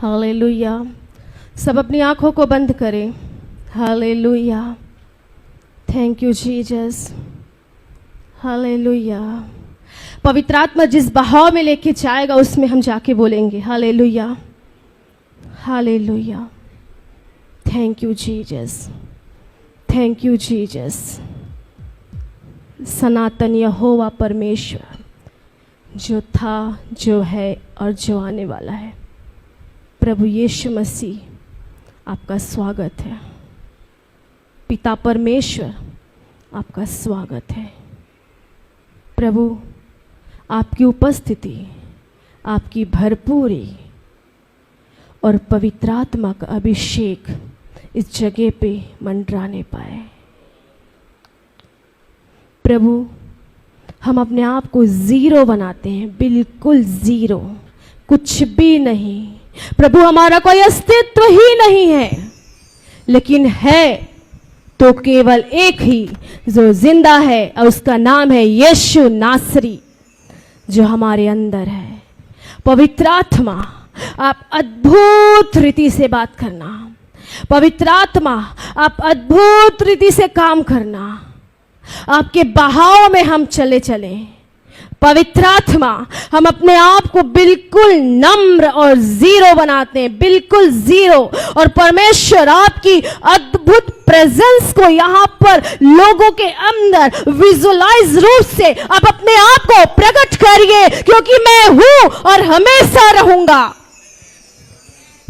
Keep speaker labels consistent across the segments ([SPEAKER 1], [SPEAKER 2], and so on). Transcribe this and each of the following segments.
[SPEAKER 1] Hallelujah. सब अपनी आंखों को बंद करें। Hallelujah. Thank you Jesus. Hallelujah. पवित्र आत्मा जिस बहाव में लेके जाएगा उसमें हम जाके बोलेंगे hallelujah, hallelujah. Thank you Jesus, thank you Jesus. सनातन यहोवा परमेश्वर जो था, जो है और जो आने वाला है, प्रभु यीशु मसीह आपका स्वागत है। पिता परमेश्वर आपका स्वागत है। प्रभु आपकी उपस्थिति, आपकी भरपूरी और पवित्र आत्मा का अभिषेक इस जगह पे मंडराने पाए। प्रभु हम अपने आप को ज़ीरो बनाते हैं, बिल्कुल ज़ीरो, कुछ भी नहीं। प्रभु हमारा कोई अस्तित्व ही नहीं है, लेकिन है तो केवल एक ही जो जिंदा है और उसका नाम है यीशु नासरी जो हमारे अंदर है। पवित्र आत्मा आप अद्भुत रीति से बात करना, पवित्र आत्मा आप अद्भुत रीति से काम करना। आपके बहाव में हम चले चले। पवित्र आत्मा हम अपने आप को बिल्कुल नम्र और ज़ीरो बनाते हैं, बिल्कुल ज़ीरो। और परमेश्वर आपकी अद्भुत प्रेजेंस को यहाँ पर लोगों के अंदर विजुअलाइज रूप से आप अपने आप को प्रकट करिए, क्योंकि मैं हूं और हमेशा रहूंगा।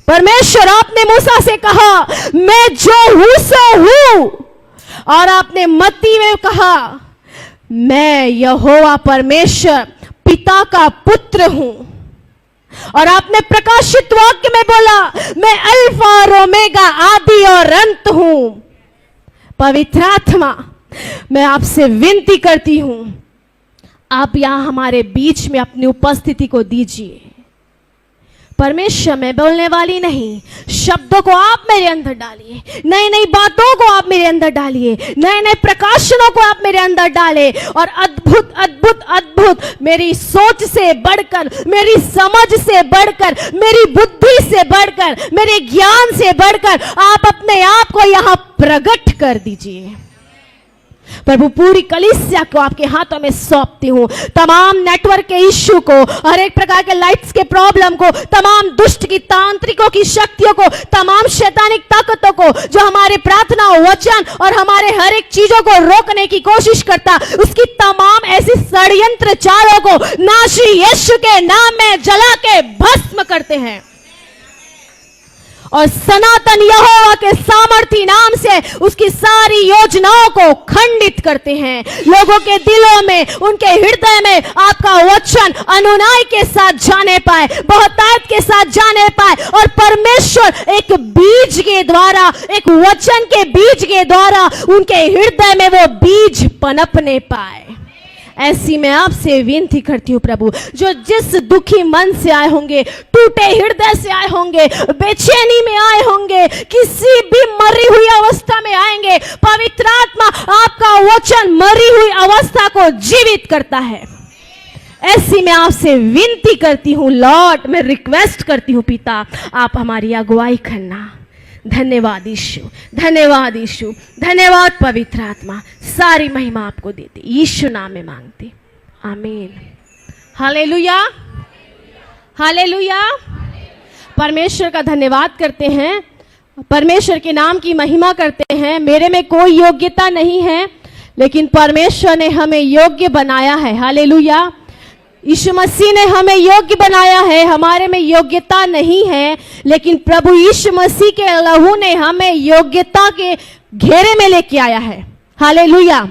[SPEAKER 1] परमेश्वर आपने मूसा से कहा मैं जो हूं सो हूं, और आपने मत्ती में कहा मैं यहोवा परमेश्वर पिता का पुत्र हूं, और आपने प्रकाशित वाक्य में बोला मैं अल्फा और ओमेगा आदि और अंत हूं। पवित्र आत्मा मैं आपसे विनती करती हूं, आप यहां हमारे बीच में अपनी उपस्थिति को दीजिए। परमेश्वर मैं बोलने वाली नहीं, शब्दों को आप मेरे अंदर डालिए, नई नई बातों को आप मेरे अंदर डालिए, नए नए प्रकाशनों को आप मेरे अंदर डाले, और अद्भुत अद्भुत अद्भुत मेरी सोच से बढ़कर, मेरी समझ से बढ़कर, मेरी बुद्धि से बढ़कर, मेरे ज्ञान से बढ़कर आप अपने आप को यहां प्रकट कर दीजिए। प्रभु पूरी कलीसिया को आपके हाथों में सौंपती हूँ। तमाम नेटवर्क के इश्यू को, हर एक प्रकार के लाइट्स के प्रॉब्लम को, तमाम दुष्ट की तांत्रिकों की शक्तियों को, तमाम शैतानिक ताकतों को जो हमारे प्रार्थना, वचन और हमारे हर एक चीजों को रोकने की कोशिश करता, उसकी तमाम ऐसी षड्यंत्र चालों को नाशी यीशु के नाम में जला के भस्म करते हैं, और सनातन यहोवा के सामर्थी नाम से उसकी सारी योजनाओं को खंडित करते हैं। लोगों के दिलों में, उनके हृदय में आपका वचन अनुनाय के साथ जाने पाए, बहुतायत के साथ जाने पाए, और परमेश्वर एक बीज के द्वारा, एक वचन के बीज के द्वारा उनके हृदय में वो बीज पनपने पाए। ऐसी मैं आपसे विनती करती हूँ प्रभु, जो जिस दुखी मन से आए होंगे, टूटे हृदय से आए होंगे, बेचैनी में आए होंगे, किसी भी मरी हुई अवस्था में आएंगे, पवित्र आत्मा आपका वचन मरी हुई अवस्था को जीवित करता है। ऐसी मैं आपसे विनती करती हूँ लॉर्ड, मैं रिक्वेस्ट करती हूँ पिता, आप हमारी अगुवाई करना। धन्यवाद यीशु, धन्यवाद यीशु, धन्यवाद पवित्र आत्मा, सारी महिमा आपको देते यीशु नाम में मांगते, आमीन। Hallelujah, hallelujah. परमेश्वर का धन्यवाद करते हैं, परमेश्वर के नाम की महिमा करते हैं। मेरे में कोई योग्यता नहीं है, लेकिन परमेश्वर ने हमें योग्य बनाया है। हालेलुया। यीशु मसीह ने हमें योग्य बनाया है, हमारे में योग्यता नहीं है, लेकिन प्रभु यीशु मसीह के लहू ने हमें योग्यता के घेरे में लेके आया है। हालेलुया।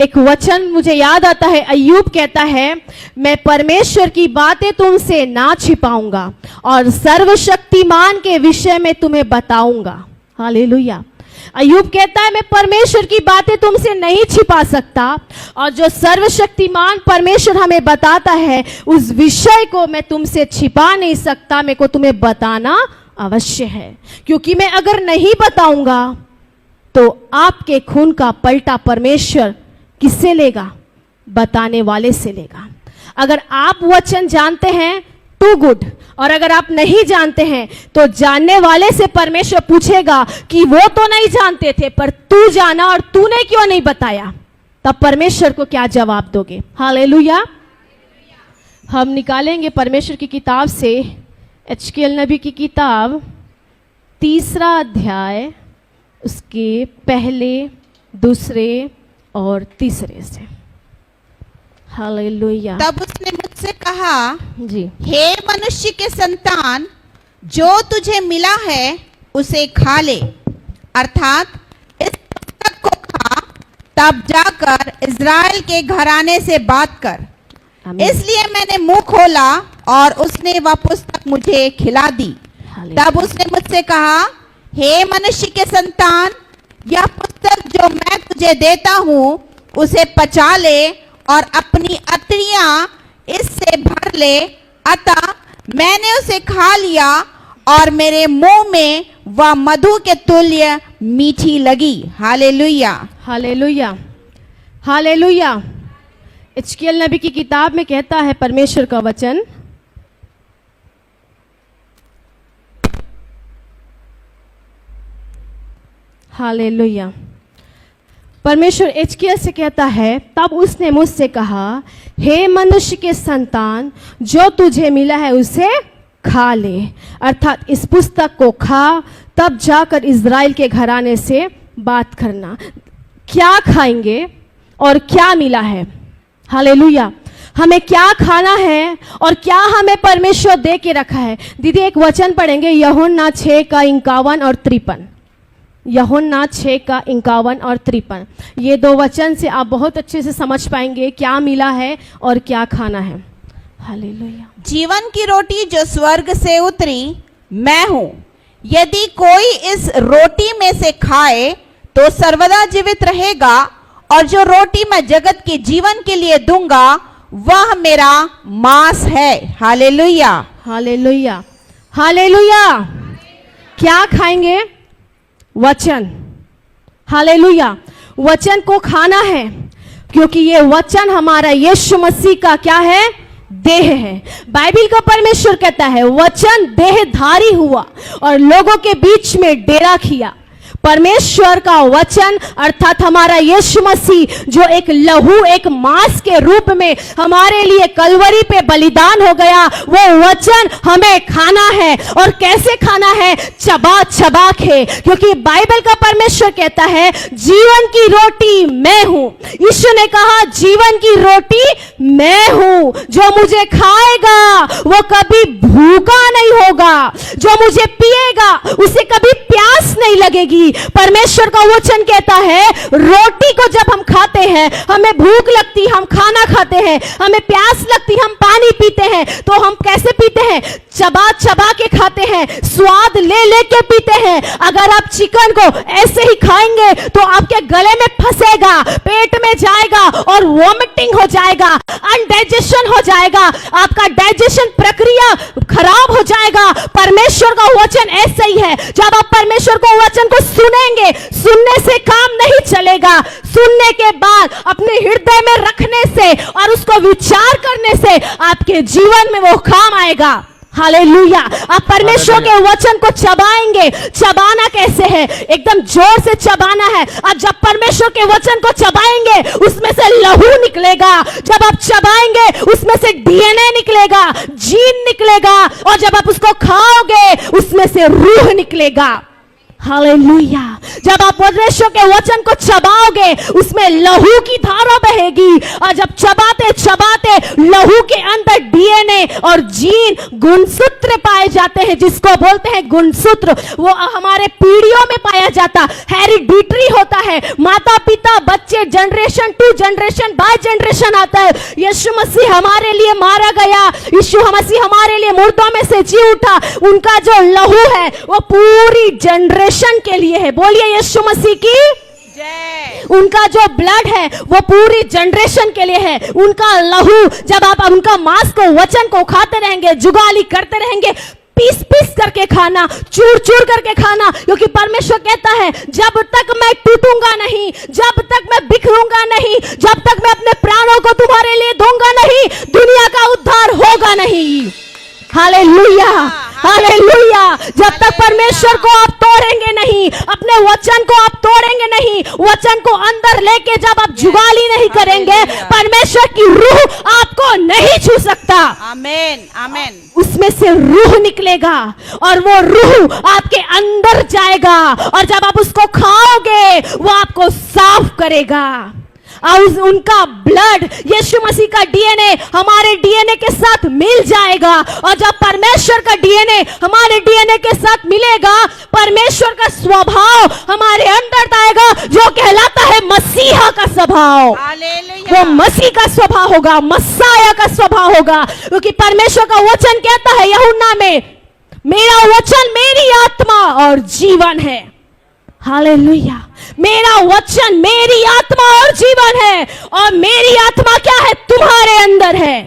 [SPEAKER 1] एक वचन मुझे याद आता है, अय्यूब कहता है मैं परमेश्वर की बातें तुमसे ना छिपाऊंगा और सर्वशक्तिमान के विषय में तुम्हें बताऊंगा। हालेलुया। अय्यूब कहता है मैं परमेश्वर की बातें तुमसे नहीं छिपा सकता, और जो सर्वशक्तिमान परमेश्वर हमें बताता है उस विषय को मैं तुमसे छिपा नहीं सकता, मेरे को तुम्हें बताना अवश्य है, क्योंकि मैं अगर नहीं बताऊंगा तो आपके खून का पलटा परमेश्वर किससे लेगा? बताने वाले से लेगा। अगर आप वचन जानते हैं टू गुड। और अगर आप नहीं जानते हैं तो जानने वाले से परमेश्वर पूछेगा कि वो तो नहीं जानते थे पर तू जाना और तूने क्यों नहीं बताया, तब परमेश्वर को क्या जवाब दोगे? हालेलुया। हम निकालेंगे परमेश्वर की किताब से एचकेएल नबी की किताब 3 अध्याय, उसके पहले, दूसरे और तीसरे से। हालेलुया।
[SPEAKER 2] तब उसने मुझसे कहा,
[SPEAKER 1] जी,
[SPEAKER 2] हे मनुष्य के संतान, जो तुझे मिला है उसे खा ले, अर्थात इस पुस्तक को खा, तब जाकर इज़राइल के घराने से बात कर। इसलिए मैंने मुंह खोला और उसने वह पुस्तक मुझे खिला दी। तब उसने मुझसे कहा, हे मनुष्य के संतान, यह पुस्तक जो मैं तुझे देता हूँ उसे पचा ले और अपनी अतड़ियां इससे भर ले। अतः मैंने उसे खा लिया और मेरे मुंह में वह मधु के तुल्य मीठी लगी। Hallelujah,
[SPEAKER 1] hallelujah, hallelujah. एचकेएल नबी की किताब में कहता है परमेश्वर का वचन, हालेलुया। परमेश्वर एचकेएल से कहता है, तब उसने मुझसे कहा, हे मनुष्य के संतान, जो तुझे मिला है उसे खा ले, अर्थात इस पुस्तक को खा, तब जाकर इज़राइल के घराने से बात करना। क्या खाएंगे और क्या मिला है? हालेलुया। हमें क्या खाना है और क्या हमें परमेश्वर दे के रखा है? दीदी एक वचन पढ़ेंगे, यूहन्ना 6:51 और 53। यूहन्ना 6:51 और 53। ये 2 वचन से आप बहुत अच्छे से समझ पाएंगे क्या मिला है और क्या खाना है। हालेलुया।
[SPEAKER 2] जीवन की रोटी जो स्वर्ग से उतरी मैं हूँ। यदि कोई इस रोटी में से खाए तो सर्वदा जीवित रहेगा, और जो रोटी मैं जगत के जीवन के लिए दूंगा वह मेरा मांस है। Hallelujah,
[SPEAKER 1] hallelujah, hallelujah. क्या खाएंगे? वचन। हालेलुया। वचन को खाना है, क्योंकि ये वचन हमारा यीशु मसीह का क्या है? देह है। बाइबल का परमेश्वर कहता है वचन देहधारी हुआ और लोगों के बीच में डेरा किया। परमेश्वर का वचन अर्थात हमारा यीशु मसीह जो एक लहू, एक मांस के रूप में हमारे लिए कलवरी पे बलिदान हो गया, वो वचन हमें खाना है। और कैसे खाना है? चबा चबा के, क्योंकि बाइबल का परमेश्वर कहता है जीवन की रोटी मैं हूं। यीशु ने कहा जीवन की रोटी मैं हूं, जो मुझे खाएगा वो कभी भूखा नहीं होगा, जो मुझे पिएगा उसे कभी प्यास नहीं लगेगी। परमेश्वर का वचन कहता है रोटी को जब हम खाते हैं, हमें भूख लगती, हम खाना खाते हैं, हमें प्यास लगती, हम पानी पीते हैं, तो हम कैसे पीते हैं? चबा चबा के खाते हैं, स्वाद ले ले के पीते हैं। अगर आप चिकन को ऐसे ही खाएंगे तो आपके गले में फंसेगा, पेट में जाएगा और वॉमिटिंग हो जाएगा, अनडाइजेशन हो जाएगा, आपका डाइजेशन प्रक्रिया खराब हो जाएगा। परमेश्वर का वचन ऐसे ही है, जब आप परमेश्वर को वचन को सुनेंगे, सुनने से काम नहीं चलेगा, सुनने के बाद अपने हृदय में रखने से और उसको विचार करने से आपके जीवन में वो काम आएगा। हालेलुया। आप परमेश्वर के वचन को चबाएंगे। चबाना कैसे है? एकदम जोर से चबाना है। आप जब परमेश्वर के वचन को चबाएंगे उसमें से लहू निकलेगा, जब आप चबाएंगे उसमें से डीएनए निकलेगा, जीन निकलेगा, और जब आप उसको खाओगे उसमें से रूह निकलेगा। हालेलुया। जब आप परमेश्वर के वचन को चबाओगे उसमें लहू की धारा बहेगी, और जब चबाते चबाते लहू के अंदर डीएनए और जीन गुणसूत्र पाए जाते हैं, जिसको बोलते हैं गुणसूत्र, वो हमारे पीढ़ियों में पाया जाता, हेरिडिटरी होता है। माता पिता बच्चे generation to generation by generation आता है। यीशु मसीह हमारे लिए मारा गया, यीशु मसीह हमारे लिए मुर्दों में से जी उठा, उनका जो लहू है वो पूरी जनरेशन के लिए है। बोलिए यीशु मसीह की जय। उनका जो ब्लड है वो पूरी जनरेशन के लिए है। उनका लहू, जब आप उनका मांस को, वचन को खाते रहेंगे, जुगाली करते रहेंगे, पीस पीस करके खाना, चूर चूर करके खाना, क्योंकि परमेश्वर कहता है जब तक मैं टूटूंगा नहीं, जब तक मैं बिखरूंगा नहीं, जब तक मैं अपने प्राणों को तुम्हारे लिए दूंगा नहीं, दुनिया का उद्धार होगा नहीं। Hallelujah, hallelujah. जब तक परमेश्वर को आप तोड़ेंगे नहीं, अपने वचन को आप तोड़ेंगे नहीं, वचन को अंदर लेके जब आप जुगाली नहीं करेंगे, परमेश्वर की रूह आपको नहीं छू सकता।
[SPEAKER 2] आमेन, आमेन।
[SPEAKER 1] उसमें से रूह निकलेगा और वो रूह आपके अंदर जाएगा, और जब आप उसको खाओगे वो आपको साफ करेगा। और उनका ब्लड, यीशु मसीह का डीएनए हमारे डीएनए के साथ मिल जाएगा, और जब परमेश्वर का डीएनए हमारे डीएनए के साथ मिलेगा, परमेश्वर का स्वभाव हमारे अंदर आएगा, जो कहलाता है मसीहा का स्वभाव।
[SPEAKER 2] हालेलुया।
[SPEAKER 1] वो मसीह का स्वभाव होगा, मसाया का स्वभाव होगा, क्योंकि परमेश्वर का वचन कहता है यूहन्ना में, मेरा वचन मेरी आत्मा और जीवन है। हालेलुया। मेरा वचन मेरी आत्मा और जीवन है, और मेरी आत्मा क्या है? तुम्हारे अंदर है,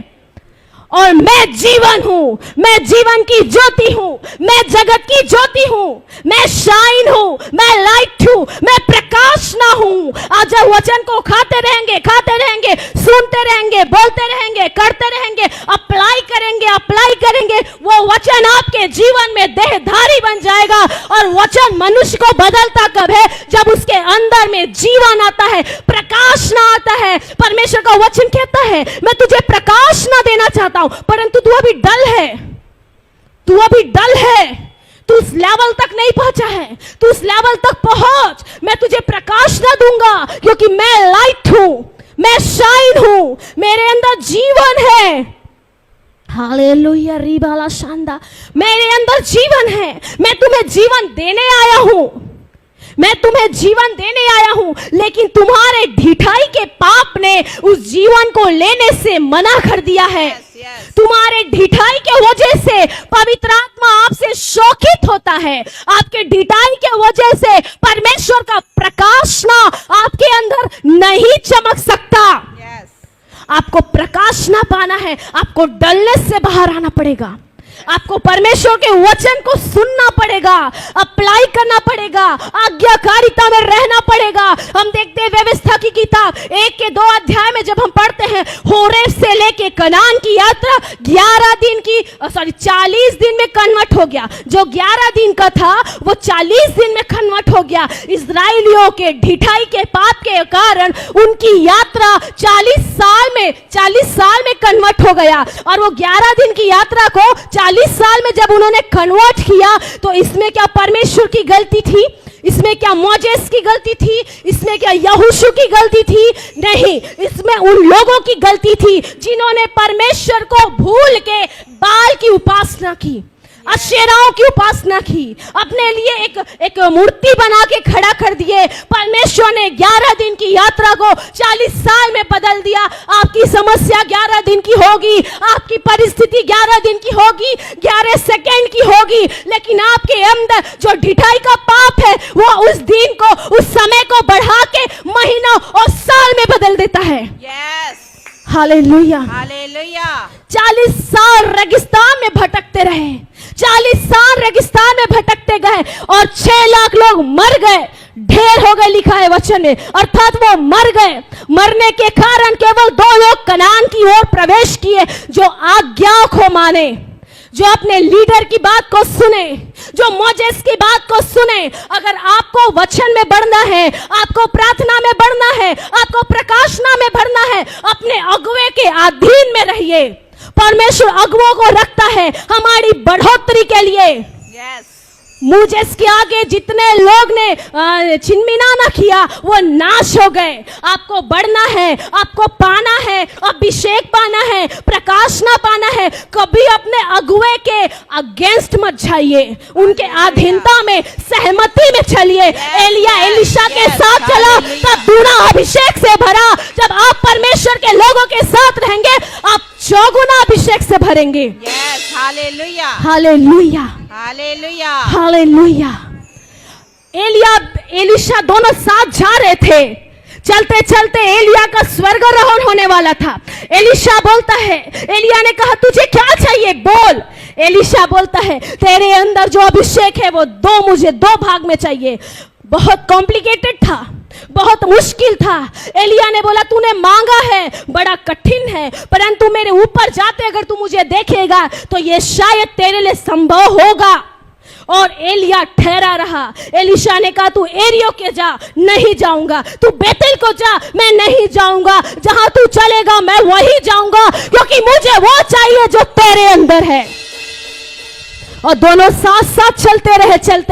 [SPEAKER 1] और मैं जीवन हूं, मैं जीवन की ज्योति हूं, मैं जगत की ज्योति हूं, मैं शाइन हूं, मैं लाइट हूं, मैं प्रकाश ना हूं। आज जब वचन को खाते रहेंगे, सुनते रहेंगे, बोलते रहेंगे, करते रहेंगे, अप्लाई करेंगे, वो वचन आपके जीवन में देहधारी बन जाएगा। और वचन मनुष्य को बदलता कब है? जब उसके अंदर में जीवन आता है, प्रकाश ना आता है। परमेश्वर का वचन कहता है, मैं तुझे प्रकाश ना देना चाहता हूं, परंतु तू अभी डल है, तू उस लेवल तक नहीं पहुंचा है, तू उस लेवल तक पहुंच। मैं तुझे प्रकाश ना दूंगा, क्योंकि मैं लाइट हूं, मैं शाइन हूं, मेरे अंदर जीवन है। हालेलुया, रिबाला शांदा। मेरे अंदर जीवन है, मैं तुम्हें जीवन देने आया हूं, मैं तुम्हें जीवन देने आया हूं, लेकिन तुम्हारे ढिठाई के पाप ने उस जीवन को लेने से मना कर दिया है। तुम्हारे ढिठाई के वजह से पवित्र आत्मा आपसे शोकित होता है, आपके ढिठाई के वजह से परमेश्वर का प्रकाश ना आपके अंदर नहीं चमक सकता। आपको प्रकाश ना पाना है, आपको डलनेस से बाहर आना पड़ेगा, आपको परमेश्वर के वचन को सुनना पड़ेगा, अप्लाई करना पड़ेगा, आज्ञाकारिता में रहना पड़ेगा। हम देखते हैं व्यवस्था की किताब 1 के 2 अध्याय में जब हम पढ़ते हैं, होरेब से लेके कनान की यात्रा 40 दिन में कन्वर्ट हो गया। जो 11 दिन का था वो 40 दिन में कन्वर्ट हो गया। इजराइलियों के ढिठाई के पाप के कारण उनकी यात्रा 40 साल में कन्वर्ट हो गया, और वो 11 दिन की यात्रा को 40 साल में जब उन्होंने कन्वर्ट किया, तो इसमें क्या परमेश्वर की गलती थी? इसमें क्या मोजेस की गलती थी? इसमें क्या यहोशू की गलती थी? नहीं, इसमें उन लोगों की गलती थी जिन्होंने परमेश्वर को भूल के बाल की उपासना की, अशेराओं की उपासना की, अपने लिए एक मूर्ति बना के खड़ा कर दिए। परमेश्वर ने 11 दिन की यात्रा को 40 साल में बदल दिया। आपकी समस्या 11 दिन की होगी, आपकी परिस्थिति 11 दिन की होगी, 11 सेकंड की होगी, लेकिन आपके अंदर जो ढिठाई का पाप है वो उस दिन को, उस समय को बढ़ा के महीनों और साल में बदल देता है। Hallelujah,
[SPEAKER 2] hallelujah.
[SPEAKER 1] 40 साल रेगिस्तान में भटकते रहे, 40 साल रेगिस्तान में भटकते गए, और 6 लाख लोग मर गए, ढेर हो गए, लिखा है वचन में, अर्थात वो मर गए। मरने के कारण केवल 2 लोग कनान की ओर प्रवेश किए, जो आज्ञाओं को माने, जो अपने लीडर की बात को सुने, जो मोजेस की बात को सुने। अगर आपको वचन में बढ़ना है, आपको प्रार्थना में बढ़ना है, आपको प्रकाशना में बढ़ना है, अपने अगुवे के अधीन में रहिए। परमेश्वर अगुवों को रखता है हमारी बढ़ोतरी के लिए। मोजेस के आगे जितने लोग ने छिनमिनाना किया वो नाश हो गए। आपको बढ़ना है, आपको पाना है, अभिषेक पाना है, प्रकाशना पाना है। कभी अपने अगुवे के अगेंस्ट मत जाइए, उनके अधीनता में, सहमति में चलिए। एलिया एलिशा के साथ चला तब दूना अभिषेक से भरा। जब आप परमेश्वर के लोगों के साथ रहेंगे, आप चौगुना अभिषेक से भरेंगे।
[SPEAKER 2] Hallelujah,
[SPEAKER 1] hallelujah,
[SPEAKER 2] hallelujah,
[SPEAKER 1] hallelujah. एलिया एलिशा दोनों साथ जा रहे थे। चलते चलते एलिया का स्वर्गारोहण होने वाला था। एलिशा बोलता है, एलिया ने कहा तुझे क्या चाहिए बोल। एलिशा बोलता है तेरे अंदर जो अभिषेक है वो मुझे 2 भाग में चाहिए। बहुत कॉम्प्लिकेटेड था, बहुत मुश्किल था। एलिया ने बोला तूने मांगा है, बड़ा कठिन है, परंतु मेरे ऊपर जाते अगर तू मुझे देखेगा तो ये शायद तेरे लिए संभव होगा। और एलिया ठहरा रहा। एलिशा ने कहा तू एरियो के जा, नहीं जाऊंगा। तू बेतेल को जा, मैं नहीं जाऊंगा। जहां तू चलेगा मैं वही जाऊंगा, क्योंकि मुझे वो चाहिए जो तेरे अंदर है। और दोनों साथ साथ चलते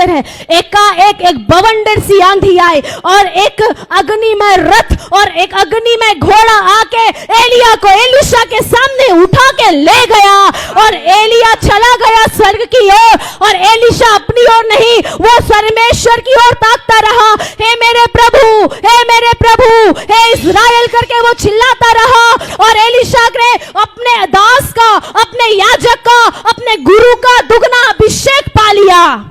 [SPEAKER 1] रहे। एकाएक एक बवंडर सी आंधी आई और एक अग्निमय रथ और एक अग्निमय घोड़ा आके एलिया को एलिशा के सामने उठा के ले गया। और एलिया चला गया स्वर्ग की ओर, और एलिशा अपनी ओर नहीं, वो परमेश्वर की ओर ताकता रहा। हे मेरे प्रभु, हे मेरे प्रभु, हे इस्राएल करके वो चिल्लाता रहा। और एलिशा ने अपने दास का, अपने याजक का, अपने गुरु का दुगना अभिषेक पा लिया।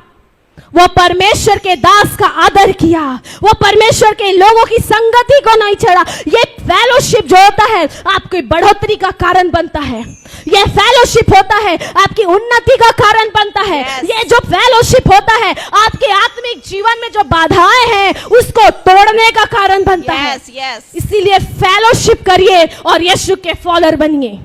[SPEAKER 1] वो परमेश्वर के दास का आदर किया, वो परमेश्वर के लोगों की संगति को नहीं छोड़ा। ये फेलोशिप जो होता है आपकी बढ़ोतरी का कारण बनता है। ये फेलोशिप होता है आपकी उन्नति का कारण बनता है। ये जो फेलोशिप होता है आपके आत्मिक जीवन में जो बाधाएं हैं उसको तोड़ने का कारण बनता है। इसीलिए फेलोशिप करिए और यीशु के फॉलोअर बनिए।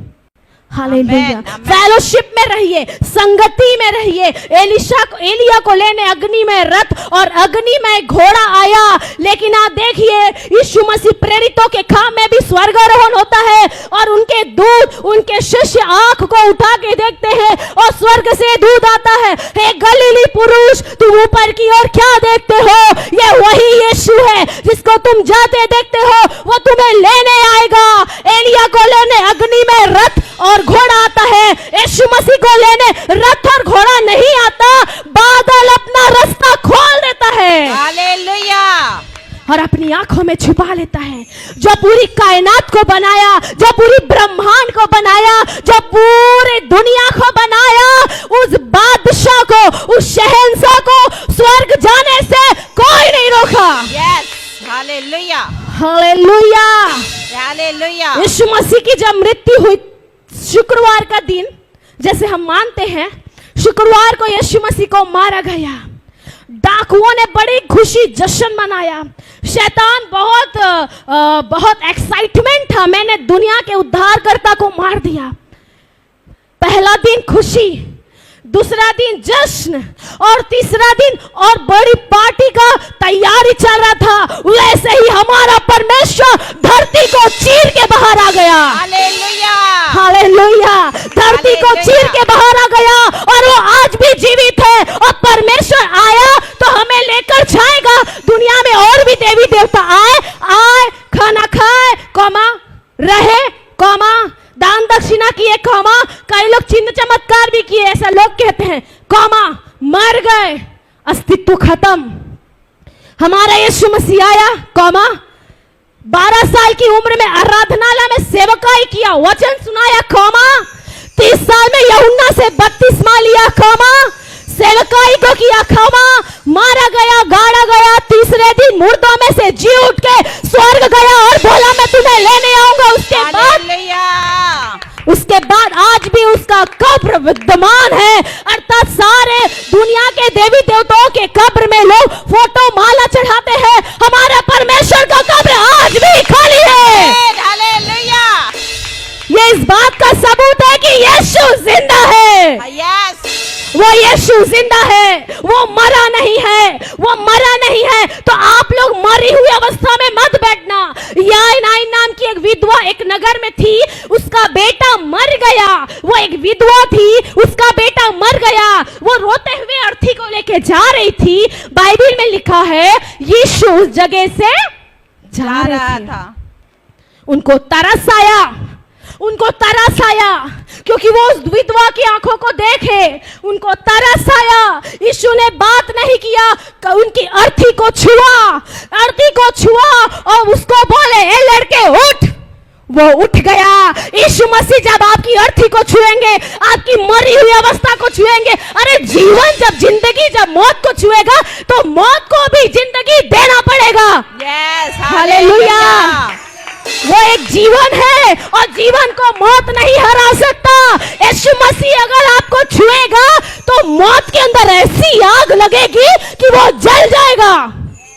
[SPEAKER 1] हालेलुया। फेलोशिप में रहिए, संगति में रहिए। एलिया को लेने अग्नि में रथ और अग्नि में घोड़ा आया। लेकिन आप देखिए यीशु मसीह प्रेरितों के काम में भी स्वर्गारोहण होता है और उनके दूत, उनके शिष्य आंख को उठा के देखते हैं और स्वर्ग से दूत आता है, हे गलीली पुरुष तुम ऊपर की ओर क्या देखते हो? ये वही यीशु है जिसको तुम जाते देखते हो, वो तुम्हें लेने आएगा। एलिया को लेने अग्नि में रथ और घोड़ा आता है, यीशु मसीह को लेने रथ और घोड़ा नहीं आता, बादल अपना रास्ता खोल देता है।
[SPEAKER 2] हालेलुया।
[SPEAKER 1] और अपनी आंखों में छुपा लेता है। जो पूरी कायनात को बनाया, जो पूरी ब्रह्मांड को बनाया, जो पूरी दुनिया को बनाया, उस बादशाह को, उस शहंशाह को स्वर्ग जाने से कोई नहीं रोका।
[SPEAKER 2] Hallelujah,
[SPEAKER 1] hallelujah,
[SPEAKER 2] hallelujah.
[SPEAKER 1] यीशु मसीह की जब मृत्यु हुई शुक्रवार का दिन, जैसे हम मानते हैं, शुक्रवार को यीशु मसीह को मारा गया। डाकुओं ने बड़ी खुशी जश्न मनाया। शैतान बहुत एक्साइटमेंट था, मैंने दुनिया के उद्धारकर्ता को मार दिया। पहला दिन खुशी, दूसरा दिन जश्न और तीसरा दिन और बड़ी पार्टी का तैयारी चल रहा था। वैसे ही हमारा परमेश्वर धरती को चीर के बाहर आ गया।
[SPEAKER 2] Hallelujah,
[SPEAKER 1] hallelujah. धरती को चीर के बाहर आ गया और वो आज भी जीवित है। और परमेश्वर आया तो हमें लेकर जाएगा। दुनिया में और भी देवी देवता आए, खाना खाए, कौमा रहे, कौमा दान दक्षिणा किए, कौमा कई लोग चिन्ह चमत्कार भी किए, ऐसा लोग कहते हैं, कौमा मर गए, अस्तित्व खत्म। हमारा यीशु मसीह आया, कौमा 12 साल की उम्र में आराधनालय में सेवकाई किया, वचन सुनाया, कौमा 30 साल में यूहन्ना से बपतिस्मा लिया, कौमा सेवकाई को किया, कौमा मारा गया, गाड़ा गया, तीसरे दिन मुर्दों में से जी उठ के स्वर्ग गया और बोला मैं तुम्हें लेने आऊंगा। उसके बाद आज भी उसका कब्र विद्यमान है। अर्थात सारे दुनिया के देवी देवताओं के कब्र में लोग फोटो माला चढ़ाते हैं, हमारा परमेश्वर का कब्र आज भी खाली है।
[SPEAKER 2] हालेलुया।
[SPEAKER 1] ये इस बात का सबूत है कि यीशु जिंदा है। वो यीशु जिंदा है, वो मरा नहीं है, वो मरा नहीं है। तो आप लोग मरी हुई अवस्था में मत बैठना। याइन नाम की एक विधवा एक नगर में थी, उसका बेटा मर गया। वो एक विधवा थी, उसका बेटा मर गया। वो रोते हुए अर्थी को लेके जा रही थी। बाइबल में लिखा है यीशु उस जगह से जा रहा था। उनको तरस आया, क्योंकि वो उस विधवा की आंखों को देखे, उनको तरस आया। यीशु ने बात नहीं किया, उनकी अर्थी को छुआ और उसको बोले ए लड़के उठ। वो उठ गया। यीशु मसीह जब आपकी अर्थी को छुएंगे, आपकी मरी हुई अवस्था को छुएंगे, अरे जीवन जब मौत को छुएगा तो मौत को भी जिंदगी देना पड़ेगा। हालेलुया। वो एक जीवन है और जीवन को मौत नहीं हरा सकता। यीशु मसीह अगर आपको छुएगा तो मौत के अंदर ऐसी आग लगेगी कि वो जल जाएगा।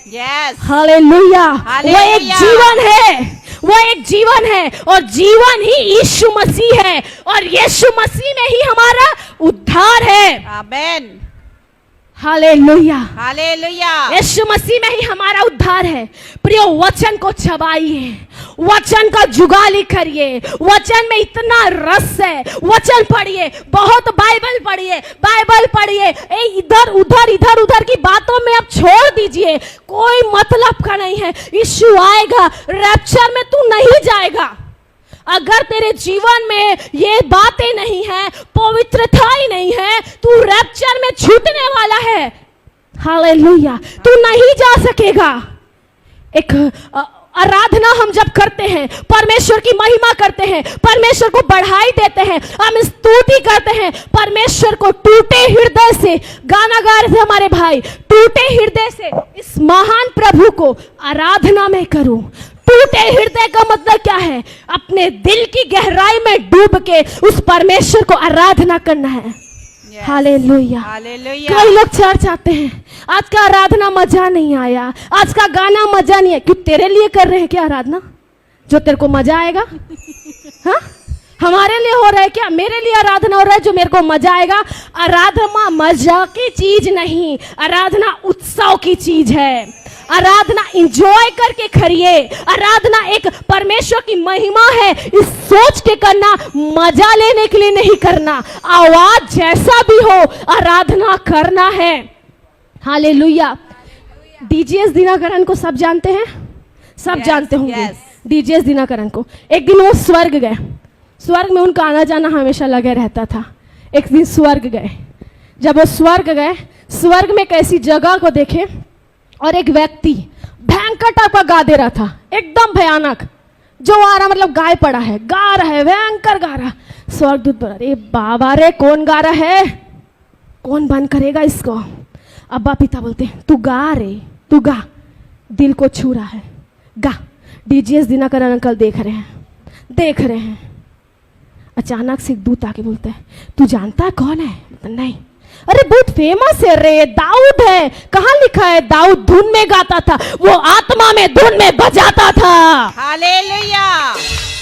[SPEAKER 2] Yes
[SPEAKER 1] hallelujah. वो एक
[SPEAKER 2] हालेलुया।
[SPEAKER 1] जीवन है, वो एक जीवन है और जीवन ही यीशु मसीह है और यीशु मसीह में ही हमारा उद्धार है।
[SPEAKER 2] Amen
[SPEAKER 1] hallelujah.
[SPEAKER 2] हालेलुया
[SPEAKER 1] यीशु मसीह में ही हमारा उद्धार है। प्रियो, वचन को चबाइए, वचन का जुगाली करिए। वचन में इतना रस है। वचन पढ़िए, बहुत बाइबल पढ़िए, बाइबल पढ़िए। इधर उधर की बातों में अब छोड़ दीजिए, कोई मतलब का नहीं है। यीशु आएगा, रैप्चर में तू नहीं जाएगा अगर तेरे जीवन में ये बातें नहीं है, पवित्रता ही नहीं है, तू रैप्चर में छूटने वाला है। हालेलुया। तू नहीं जा सकेगा। एक आराधना हम जब करते हैं, परमेश्वर की महिमा करते हैं, परमेश्वर को बढ़ाई देते हैं, हम स्तुति करते हैं परमेश्वर को। टूटे हृदय से गाना गा रहे थे हमारे भाई, टूटे हृदय से इस महान प्रभु को आराधना में करूं। टूटे हृदय का मतलब क्या है? अपने दिल की गहराई में डूब के उस परमेश्वर को आराधना करना है। हालेलुया।
[SPEAKER 2] हालेलुया
[SPEAKER 1] कई लोग चर्च आते हैं, आज का आराधना मजा नहीं आया, आज का गाना मजा नहीं है। क्यों? तेरे लिए कर रहे हैं क्या आराधना जो तेरे को मजा आएगा? हाँ, हमारे लिए हो रहा है क्या? मेरे लिए आराधना हो रहा है जो मेरे को मजा आएगा? आराधना मजा की चीज नहीं, आराधना उत्सव की चीज है। आराधना एंजॉय करके करिए। आराधना एक परमेश्वर की महिमा है, इस सोच के करना, मजा लेने के लिए नहीं करना। आवाज जैसा भी हो, आराधना करना है। हालेलुया। डीजीएस दिनाकरण को सब जानते हैं, सब जानते होंगे डीजीएस दिनाकरण को। एक दिन वो स्वर्ग गए, स्वर्ग में उनका आना जाना हमेशा लगे रहता था। एक दिन स्वर्ग गए, जब वो स्वर्ग गए, स्वर्ग में एक ऐसी जगह को देखे और एक व्यक्ति भयंकर टाइप का गा दे रहा था, एकदम भयानक। जो आ रहा मतलब गाय पड़ा है, गा रहा है, भयंकर गा रहा। स्वर्गदूत बोला, अरे बाबा रे, कौन गा रहा है? कौन बंद करेगा इसको? अब्बा पिता बोलते हैं, तू गा रे, तू गा, दिल को छू रहा है, गा। डीजीएस दिनाकरण अंकल देख रहे हैं, देख रहे हैं। अचानक से एक दूत आके बोलता है, तू जानता है कौन है? नहीं। अरे बहुत फेमस है रे, दाऊद है। कहाँ लिखा है? दाऊद धुन में गाता था, वो आत्मा में धुन में बजाता था।
[SPEAKER 2] Hallelujah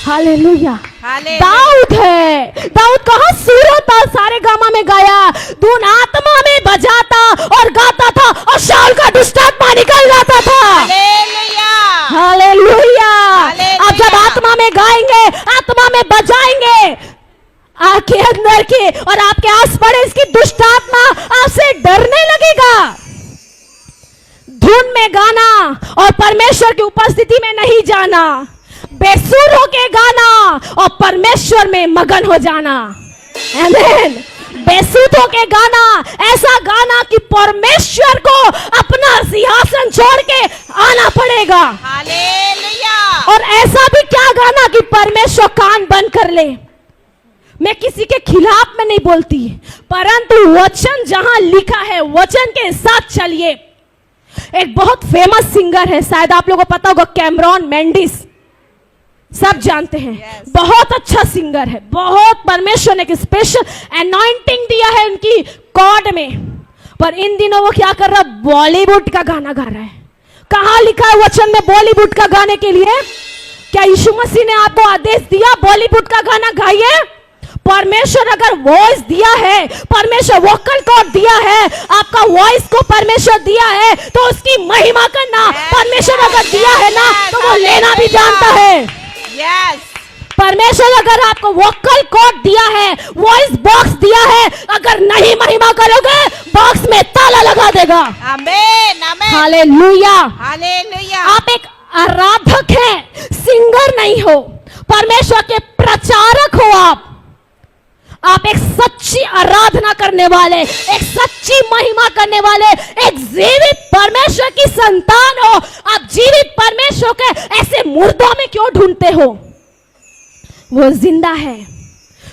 [SPEAKER 1] hallelujah.
[SPEAKER 2] हालेलुया
[SPEAKER 1] दाऊद है। दाऊद कहाँ सूरत था, सारे गामा में गाया, धुन आत्मा में बजाता और गाता था और शाऊल का दुष्टात्मा निकल जाता था।
[SPEAKER 2] Hallelujah
[SPEAKER 1] hallelujah.
[SPEAKER 2] हालेलुया।
[SPEAKER 1] अब जब आत्मा में गाएंगे, आत्मा में बजाएंगे, आपके अंदर के और आपके आस पड़ोस की दुष्ट आत्मा आपसे डरने लगेगा। धुन में गाना और परमेश्वर की उपस्थिति में नहीं जाना, बेसुर होके गाना और परमेश्वर में मगन हो जाना। आमीन। बेसुध होके गाना, ऐसा गाना कि परमेश्वर को अपना सिंहासन छोड़ के आना पड़ेगा।
[SPEAKER 2] हालेलुया
[SPEAKER 1] और ऐसा भी क्या गाना कि परमेश्वर कान बंद कर ले। मैं किसी के खिलाफ में नहीं बोलती, परंतु वचन जहां लिखा है वचन के साथ चलिए। एक बहुत फेमस सिंगर है, शायद आप लोगों को पता होगा, कैमरॉन मेंडिस, सब जानते हैं।
[SPEAKER 2] Yes.
[SPEAKER 1] बहुत अच्छा सिंगर है, बहुत परमेश्वर ने एक स्पेशल अनॉइंटिंग दिया है उनकी कॉर्ड में। पर इन दिनों वो क्या कर रहा है? बॉलीवुड का गाना गा रहा है। कहां लिखा है वचन में बॉलीवुड का गाने के लिए? क्या यीशु मसीह ने आपको आदेश दिया बॉलीवुड का गाना गाइए? परमेश्वर अगर वॉइस दिया है, परमेश्वर वोकल कॉर्ड दिया है, आपका वॉइस को परमेश्वर दिया है, तो उसकी महिमा करना। परमेश्वर अगर दिया है ना, तो वो लेना भी जानता है।
[SPEAKER 2] यस
[SPEAKER 1] परमेश्वर अगर आपको वोकल कॉर्ड दिया है, वॉइस बॉक्स दिया है, अगर नहीं महिमा करोगे, बॉक्स में ताला लगा देगा।
[SPEAKER 2] आमेन आमेन
[SPEAKER 1] हालेलुया।
[SPEAKER 2] हालेलुया
[SPEAKER 1] आप एक आराधक हैं, सिंगर नहीं हो, परमेश्वर के प्रचारक हो। आप एक सच्ची आराधना करने वाले, एक सच्ची महिमा करने वाले, एक जीवित परमेश्वर की संतान हो। आप जीवित परमेश्वर के ऐसे मुर्दों में क्यों ढूंढते हो? वो जिंदा है,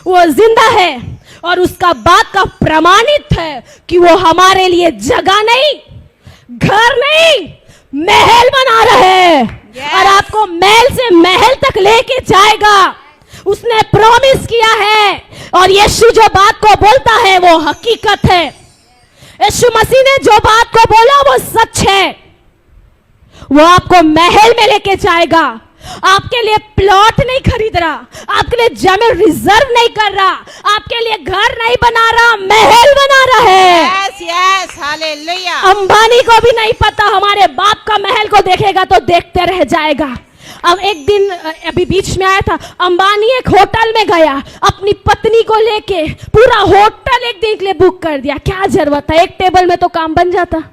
[SPEAKER 1] वो जिंदा है और उसका बात का प्रमाणित है कि वो हमारे लिए जगह नहीं, घर नहीं, महल बना रहे हैं।
[SPEAKER 2] Yes.
[SPEAKER 1] और आपको महल से महल तक लेके जाएगा। उसने प्रॉमिस किया है और यीशु जो बात को बोलता है वो हकीकत है। यीशु मसीह ने जो बात को बोला वो सच है। वो आपको महल में लेके जाएगा। आपके लिए प्लॉट नहीं खरीद रहा, आपके लिए जमीन रिजर्व नहीं कर रहा, आपके लिए घर नहीं बना रहा, महल बना रहा है।
[SPEAKER 2] Yes yes, hallelujah.
[SPEAKER 1] अंबानी को भी नहीं पता, हमारे बाप का महल को देखेगा तो देखते रह जाएगा। अब एक दिन अभी बीच में आया था, अंबानी एक होटल में गया, अपनी पत्नी को लेके पूरा होटल एक दिन के लिए बुक कर दिया। क्या जरूरत है, एक टेबल में तो काम बन जाता।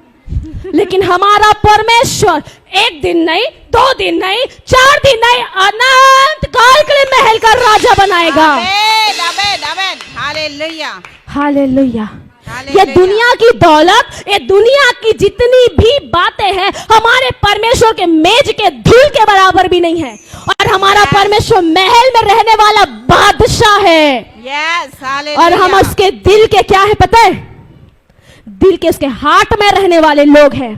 [SPEAKER 1] लेकिन हमारा परमेश्वर एक दिन नहीं, 2 दिन नहीं, 4 दिन नहीं, अनंत काल के लिए महल का राजा बनाएगा।
[SPEAKER 2] आमेन आमेन आमेन, हालेलुया
[SPEAKER 1] हालेलुया। ये
[SPEAKER 2] हालेलुया।
[SPEAKER 1] दुनिया की दौलत, ये दुनिया की जितनी भी बातें हैं, हमारे परमेश्वर के मेज के धूल के बराबर भी नहीं है। और हमारा परमेश्वर महल में रहने वाला बादशाह है।
[SPEAKER 2] Yes, hallelujah.
[SPEAKER 1] और हम उसके दिल के क्या है पता है? दिल के उसके हार्ट में रहने वाले लोग हैं।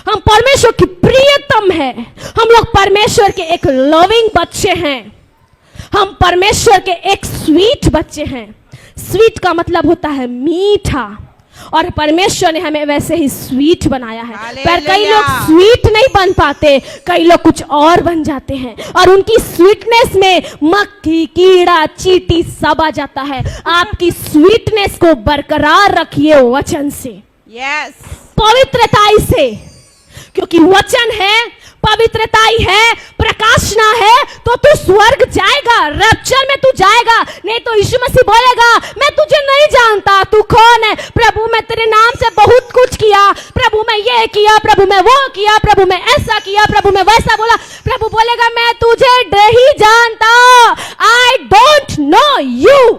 [SPEAKER 1] हम परमेश्वर की प्रियतम है। हम लोग परमेश्वर के एक लविंग बच्चे हैं। हम परमेश्वर के एक स्वीट बच्चे हैं। स्वीट का मतलब होता है मीठा, और परमेश्वर ने हमें वैसे ही स्वीट बनाया है। पर कई लोग स्वीट नहीं बन पाते, कई लोग कुछ और बन जाते हैं, और उनकी स्वीटनेस में मक्खी, कीड़ा, चींटी सब आ जाता है। आपकी स्वीटनेस को बरकरार रखिए वचन से,
[SPEAKER 2] यस,
[SPEAKER 1] पवित्रताई से, क्योंकि वचन है, पवित्रताई है, प्रकाशना है, तो तू स्वर्ग जाएगा, रैप्चर में तू जाएगा। नहीं तो यीशु मसीह बोलेगा, मैं तुझे नहीं जानता, तू कौन है? प्रभु मैं तेरे नाम से बहुत कुछ किया, प्रभु मैं ये किया, प्रभु मैं वो किया, प्रभु मैं ऐसा किया, प्रभु मैं वैसा बोला। प्रभु बोलेगा, मैं तुझे नहीं जानता, आई डोंट नो यू।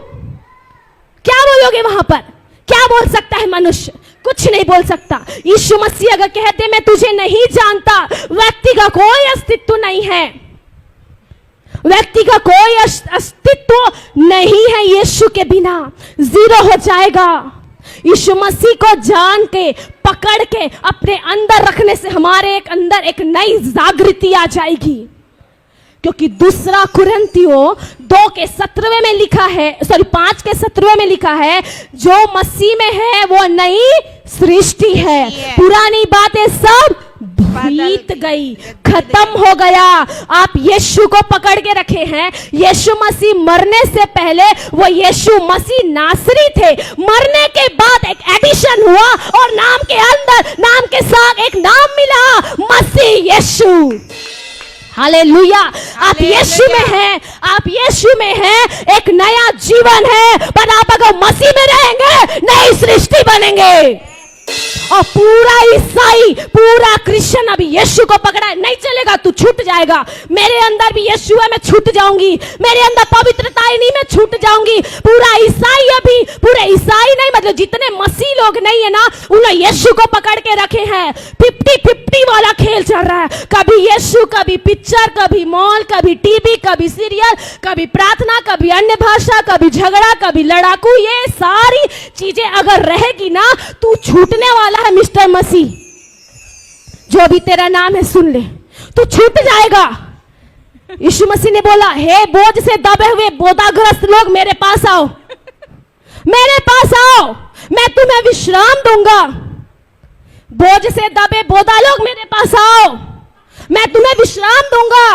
[SPEAKER 1] क्या बोलोगे वहां पर? क्या बोल सकता है मनुष्य? कुछ नहीं बोल सकता। यीशु मसीह अगर कहते मैं तुझे नहीं जानता, व्यक्ति का कोई अस्तित्व नहीं है, व्यक्ति का कोई अस्तित्व नहीं है। यीशु के बिना जीरो हो जाएगा। यीशु मसीह को जान के, पकड़ के अपने अंदर रखने से हमारे अंदर एक नई जागृति आ जाएगी। क्योंकि दूसरा कुरिन्थियों 2:17 में लिखा है, 5:17 में लिखा है, जो मसीह में है वो नई सृष्टि है, पुरानी बातें सब बीत गई, खत्म हो गया। आप यीशु को पकड़ के रखे हैं। यीशु मसीह मरने से पहले वो यीशु मसीह नासरी थे, मरने के बाद एक एडिशन हुआ, और नाम के अंदर, नाम के साथ एक नाम मिला, मसीह यीशु। हालेलुया। आप यीशु में हैं, आप यीशु में हैं, एक नया जीवन है। पर आप अगर मसीह में रहेंगे, नई सृष्टि बनेंगे। और पूरा ईसाई, पूरा क्रिश्चियन अभी यीशु को पकड़ा है, नहीं चलेगा, तू छूट जाएगा। मेरे अंदर भी यीशु है, मैं छूट जाऊंगी। मेरे अंदर पवित्रता ही नहीं, मैं छूट जाऊंगी। पूरा ईसाई अभी, पूरे ईसाई नहीं, मतलब जितने मसीह लोग नहीं है ना, उन्होंने यीशु को पकड़ के रखे हैं। 50-50 वाला खेल चल रहा है। कभी यीशु, कभी पिक्चर, कभी मॉल, कभी टीवी, कभी सीरियल, कभी प्रार्थना, कभी अन्य भाषा, कभी झगड़ा, कभी लड़ाकू। ये सारी चीजें अगर रहेगी ना, तू छूटने वाला है। मिस्टर मसीह, जो भी तेरा नाम है सुन ले, तू छूट जाएगा। यीशु मसीह ने बोला, हे बोझ से दबे हुए बोधाग्रस्त लोग, मेरे पास आओ, मेरे पास आओ, मैं तुम्हें विश्राम दूंगा। बोझ से दबे बोधा लोग, मेरे पास आओ, मैं तुम्हें विश्राम दूंगा।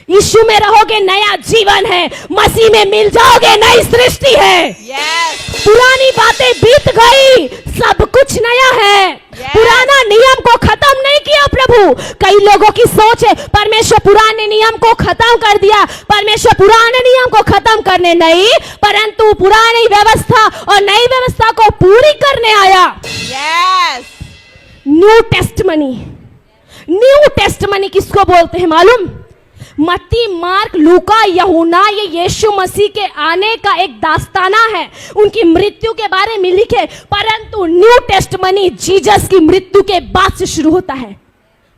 [SPEAKER 1] यीशु में रहोगे, नया जीवन है। मसीह में मिल जाओगे, नई सृष्टि है।
[SPEAKER 2] यस,
[SPEAKER 1] पुरानी बातें बीत गई, सब कुछ नया है। पुराना नियम को खत्म नहीं किया प्रभु। कई लोगों की सोच है, परमेश्वर पुराने नियम को खत्म कर दिया। परमेश्वर पुराने नियम को खत्म करने नहीं, परंतु पुरानी व्यवस्था और नई व्यवस्था को पूरी करने आया।
[SPEAKER 2] Yes,
[SPEAKER 1] new testimony. New testimony किसको बोलते हैं मालूम? मत्ती, मार्क, लूका, यूहन्ना, ये यीशु मसीह के आने का एक दास्ताना है, उनकी मृत्यु के बारे में लिखे। परंतु न्यू टेस्टमनी जीसस की मृत्यु के बाद से शुरू होता है।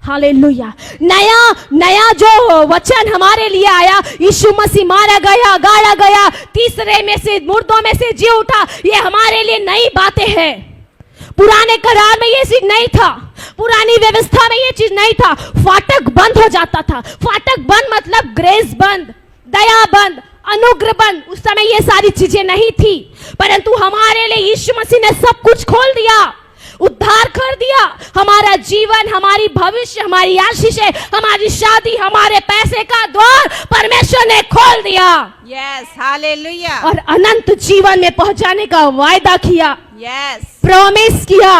[SPEAKER 1] हालेलुया। नया जो वचन हमारे लिए आया, यीशु मसीह मारा गया, गाड़ा गया, तीसरे में से, मुर्दों में से जी उठा, ये हमारे लिए नई बातें हैं। पुराने करार में ये चीज नहीं था, पुरानी व्यवस्था में ये चीज नहीं था। फाटक बंद हो जाता था। फाटक बंद मतलब ग्रेस बंद, दया बंद, अनुग्रह बंद। उस समय ये सारी चीजें नहीं थी, परंतु हमारे लिए यीशु मसीह ने सब कुछ खोल दिया। उद्धार कर दिया। हमारा जीवन, हमारी भविष्य, हमारी आशीषें, हमारी शादी, हमारे पैसे का द्वार परमेश्वर ने खोल दिया
[SPEAKER 2] Yes, hallelujah.
[SPEAKER 1] और अनंत जीवन में पहुंचाने का वायदा किया,
[SPEAKER 2] Yes.
[SPEAKER 1] प्रॉमिस किया।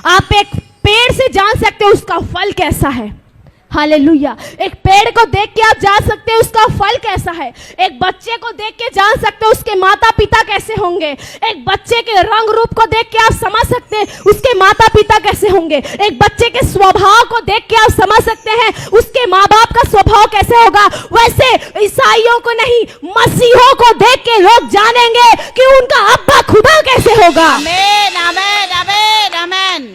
[SPEAKER 1] आप एक पेड़ से जान सकते हो उसका फल कैसा है। हालेलुया। एक पेड़ को देख के आप जान सकते हो उसका फल कैसा है। एक बच्चे को देख के जान सकते हो उसके माता पिता कैसे होंगे। एक बच्चे के रंग रूप को देख के आप समझ सकते हैं उसके माता पिता कैसे होंगे। एक बच्चे के स्वभाव को देख के आप समझ सकते हैं उसके माँ बाप का स्वभाव कैसे होगा। वैसे ईसाइयों को नहीं, मसीहों को देख के लोग जानेंगे कि उनका अब्बा खुदा कैसे होगा।
[SPEAKER 2] Amen, amen, amen, amen.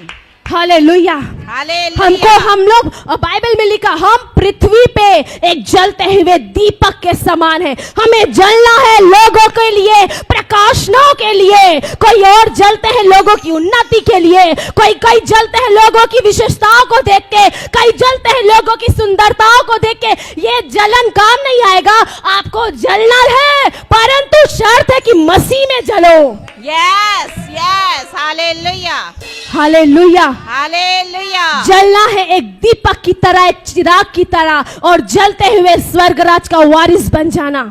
[SPEAKER 1] Hallelujah. हमको,
[SPEAKER 2] Hallelujah.
[SPEAKER 1] हम लोग, बाइबल में लिखा, हम पृथ्वी पे एक जलते हुए दीपक के समान है। हमें जलना है लोगों के लिए, प्रकाशनों के लिए। कोई और जलते हैं लोगों की उन्नति के लिए, कई जलते हैं लोगों की विशेषताओं को देख के, कई जलते हैं लोगों की सुंदरताओं को देख के। ये जलन काम नहीं आएगा। आपको जलना है, परंतु शर्त है कि मसीह में जलो।
[SPEAKER 2] Yes, yes, hallelujah.
[SPEAKER 1] Hallelujah.
[SPEAKER 2] Hallelujah.
[SPEAKER 1] जलना है एक दीपक की तरह, एक चिराग की तरह, और जलते हुए स्वर्गराज का वारिस बन जाना।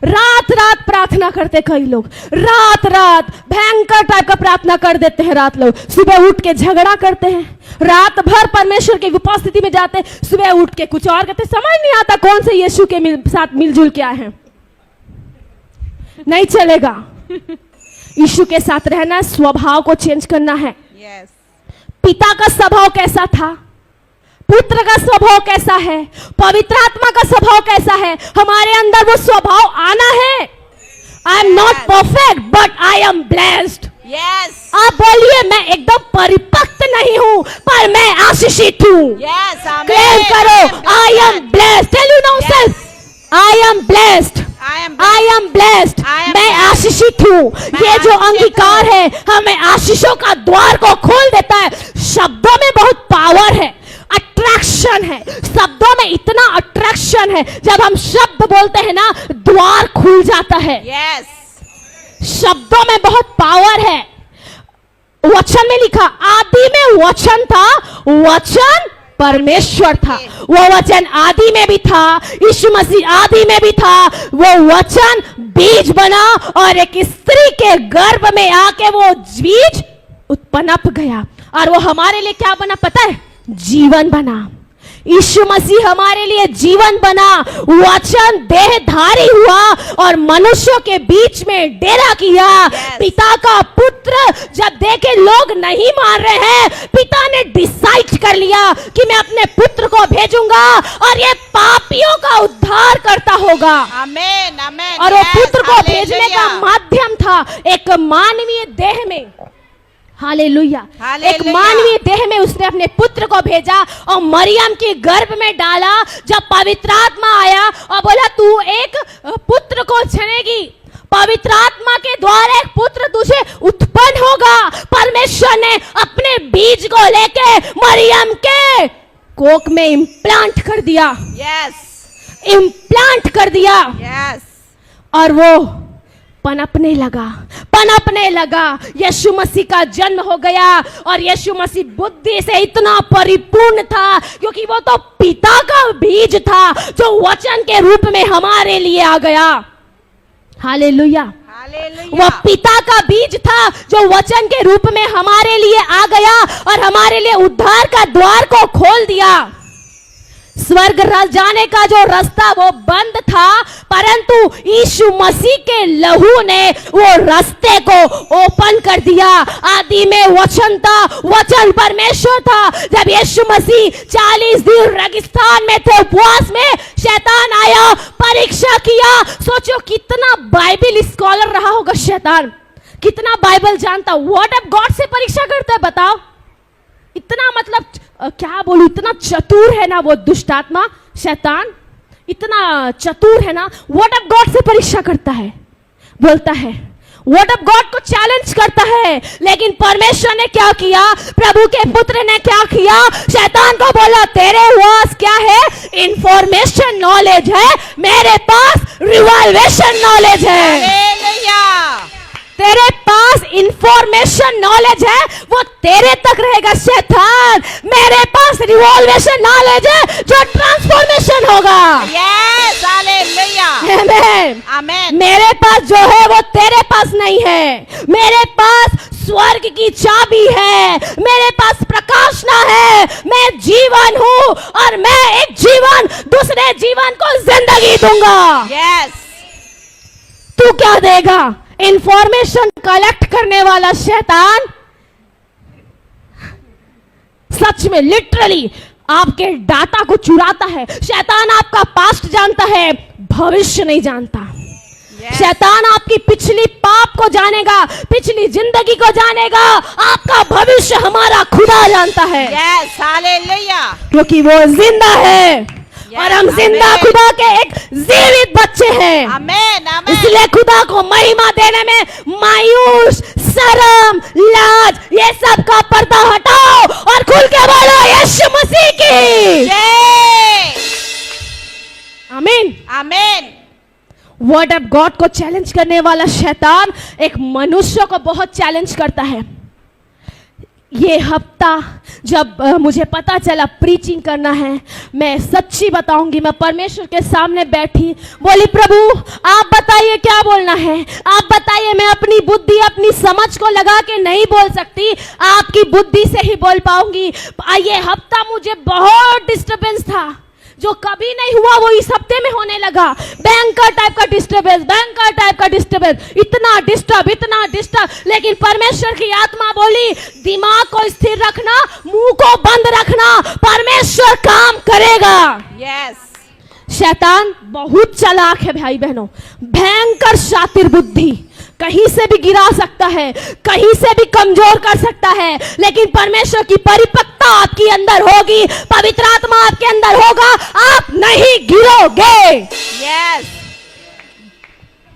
[SPEAKER 1] रात रात प्रार्थना करते कई लोग, रात रात भयंकर टाइप का प्रार्थना कर देते हैं। रात लोग सुबह उठ के झगड़ा करते हैं, रात भर परमेश्वर की उपस्थिति में जाते हैं, सुबह उठ के कुछ और करते। समझ नहीं आता कौन से यीशु के साथ मिलजुल के आए हैं। नहीं चलेगा। यीशु के साथ रहना, स्वभाव को चेंज करना है।
[SPEAKER 2] Yes.
[SPEAKER 1] पिता का स्वभाव कैसा था, पुत्र का स्वभाव कैसा है, पवित्र आत्मा का स्वभाव कैसा है, हमारे अंदर वो स्वभाव आना है। I am not perfect but I am blessed.
[SPEAKER 2] Yes.
[SPEAKER 1] आप बोलिए, मैं एकदम परिपक्व नहीं हूं पर मैं आशीषित हूं।
[SPEAKER 2] Yes, amen.
[SPEAKER 1] क्लेम करो, I am blessed. Tell you now self, I am blessed,
[SPEAKER 2] I am
[SPEAKER 1] I am blessed.
[SPEAKER 2] I am
[SPEAKER 1] मैं
[SPEAKER 2] blessed.
[SPEAKER 1] आशीषित हूँ। ये जो
[SPEAKER 2] आशीषित
[SPEAKER 1] अंगीकार
[SPEAKER 2] हूँ।
[SPEAKER 1] है हमें आशीषों का द्वार को खोल देता है। शब्दों में बहुत पावर है, अट्रैक्शन है। शब्दों में इतना अट्रैक्शन है, जब हम शब्द बोलते हैं ना, द्वार खुल जाता है।
[SPEAKER 2] Yes.
[SPEAKER 1] शब्दों में बहुत पावर है। वचन में लिखा, आदि में वचन था, वचन परमेश्वर था। वो वचन आदि में भी था, यीशु मसीह आदि में भी था। वो वचन बीज बना और एक स्त्री के गर्भ में आके वो बीज उत्पन्न गया, और वो हमारे लिए क्या बना पता है? जीवन बना। यीशु मसीह हमारे लिए जीवन बना, वचन देहधारी हुआ और मनुष्यों के बीच में डेरा किया।
[SPEAKER 2] Yes.
[SPEAKER 1] पिता का पुत्र जब देखे लोग नहीं मान रहे हैं, पिता ने डिसाइड कर लिया कि मैं अपने पुत्र को भेजूंगा और ये पापियों का उद्धार करता होगा।
[SPEAKER 2] Amen, amen.
[SPEAKER 1] और वो
[SPEAKER 2] Yes,
[SPEAKER 1] पुत्र को भेजने का
[SPEAKER 2] hallelujah.
[SPEAKER 1] माध्यम था एक मानवीय देह में। हालेलुया। एक
[SPEAKER 2] हालेलुया।
[SPEAKER 1] मानवीय देह में उसने अपने पुत्र को भेजा और मरियम के गर्भ में डाला। जब पवित्र आत्मा आया और बोला, तू एक पुत्र को जनेगी, पवित्र आत्मा के द्वारा एक पुत्र तुझे उत्पन्न होगा। परमेश्वर ने अपने बीज को लेके मरियम के कोख में इम्प्लांट कर दिया।
[SPEAKER 2] Yes.
[SPEAKER 1] इम्प्लांट कर दिया
[SPEAKER 2] Yes.
[SPEAKER 1] और वो पनपने लगा। यीशु मसीह का जन्म हो गया और यीशु मसीह बुद्धि से इतना परिपूर्ण था, क्योंकि वो तो पिता का बीज था जो वचन के रूप में हमारे लिए आ गया। हालेलुया।
[SPEAKER 2] Hallelujah.
[SPEAKER 1] वो पिता का बीज था जो वचन के रूप में हमारे लिए आ गया और हमारे लिए उद्धार का द्वार को खोल दिया। स्वर्ग जाने का जो रास्ता वो बंद था, परंतु यीशु मसीह के लहू ने वो रास्ते को ओपन कर दिया। आदि में वचन था, वचन परमेश्वर था। जब यीशु मसीह 40 दिन रेगिस्तान में थे, उपवास में, शैतान आया, परीक्षा किया। सोचो कितना बाइबल स्कॉलर रहा होगा शैतान, कितना बाइबल जानता। वर्ड ऑफ गॉड से परीक्षा करता है, बताओ। इतना मतलब क्या बोलूं, इतना चतुर है ना वो दुष्ट आत्मा शैतान, इतना चतुर है ना। वर्ड ऑफ गॉड से परीक्षा करता है, बोलता है, वर्ड ऑफ गॉड को चैलेंज करता है। लेकिन परमेश्वर ने क्या किया? प्रभु के पुत्र ने क्या किया? शैतान को बोला, तेरे पास क्या है? इंफॉर्मेशन नॉलेज है, मेरे पास रिवॉल्वेशन नॉलेज है।
[SPEAKER 2] Hallelujah.
[SPEAKER 1] तेरे पास इंफॉर्मेशन नॉलेज है वो तेरे तक रहेगा शैतान। मेरे पास रिवॉल्वेशन नॉलेज है जो ट्रांसफॉर्मेशन होगा।
[SPEAKER 2] Yes, hallelujah.
[SPEAKER 1] आमेन।
[SPEAKER 2] Amen.
[SPEAKER 1] मेरे पास जो है वो तेरे पास नहीं है। मेरे पास स्वर्ग की चाबी है, मेरे पास प्रकाशना है। मैं जीवन हूँ और मैं एक जीवन दूसरे जीवन को जिंदगी दूंगा।
[SPEAKER 2] Yes.
[SPEAKER 1] तू क्या देगा? इंफॉर्मेशन कलेक्ट करने वाला शैतान सच में लिटरली आपके डाटा को चुराता है। शैतान आपका पास्ट जानता है, भविष्य नहीं जानता।
[SPEAKER 2] Yes.
[SPEAKER 1] शैतान आपकी पिछली पाप को जानेगा, पिछली जिंदगी को जानेगा। आपका भविष्य हमारा खुदा जानता है।
[SPEAKER 2] Yes, hallelujah.
[SPEAKER 1] क्योंकि वो जिंदा है और हम जिंदा
[SPEAKER 2] Amen.
[SPEAKER 1] खुदा के एक जीवित बच्चे हैं।
[SPEAKER 2] Amen, amen.
[SPEAKER 1] इसलिए खुदा को महिमा देने में मायूस, शर्म, लाज ये सब का पर्दा हटाओ और खुल के बोलो यीशु मसीह की।
[SPEAKER 2] Yay.
[SPEAKER 1] आमीन।
[SPEAKER 2] Amen.
[SPEAKER 1] वर्ड ऑफ गॉड को चैलेंज करने वाला शैतान एक मनुष्य को बहुत चैलेंज करता है। ये हफ्ता जब मुझे पता चला प्रीचिंग करना है, मैं सच्ची बताऊंगी, मैं परमेश्वर के सामने बैठी, बोली प्रभु आप बताइए क्या बोलना है, आप बताइए। मैं अपनी बुद्धि अपनी समझ को लगा के नहीं बोल सकती, आपकी बुद्धि से ही बोल पाऊंगी। ये हफ्ता मुझे बहुत डिस्टर्बेंस था, जो कभी नहीं हुआ वो इस हफ्ते में होने लगा। बैंकर टाइप का डिस्टर्बेंस, बैंकर टाइप का डिस्टर्बेंस, इतना डिस्टर्ब। लेकिन परमेश्वर की आत्मा बोली दिमाग को स्थिर रखना, मुंह को बंद रखना, परमेश्वर काम करेगा।
[SPEAKER 2] Yes.
[SPEAKER 1] शैतान बहुत चालाक है भाई बहनों, भयंकर शातिर बुद्धि, कहीं से भी गिरा सकता है, कहीं से भी कमजोर कर सकता है। लेकिन परमेश्वर की परिपक्वता आपके अंदर होगी, पवित्र आत्मा आपके अंदर होगा, आप नहीं गिरोगे।
[SPEAKER 2] Yes.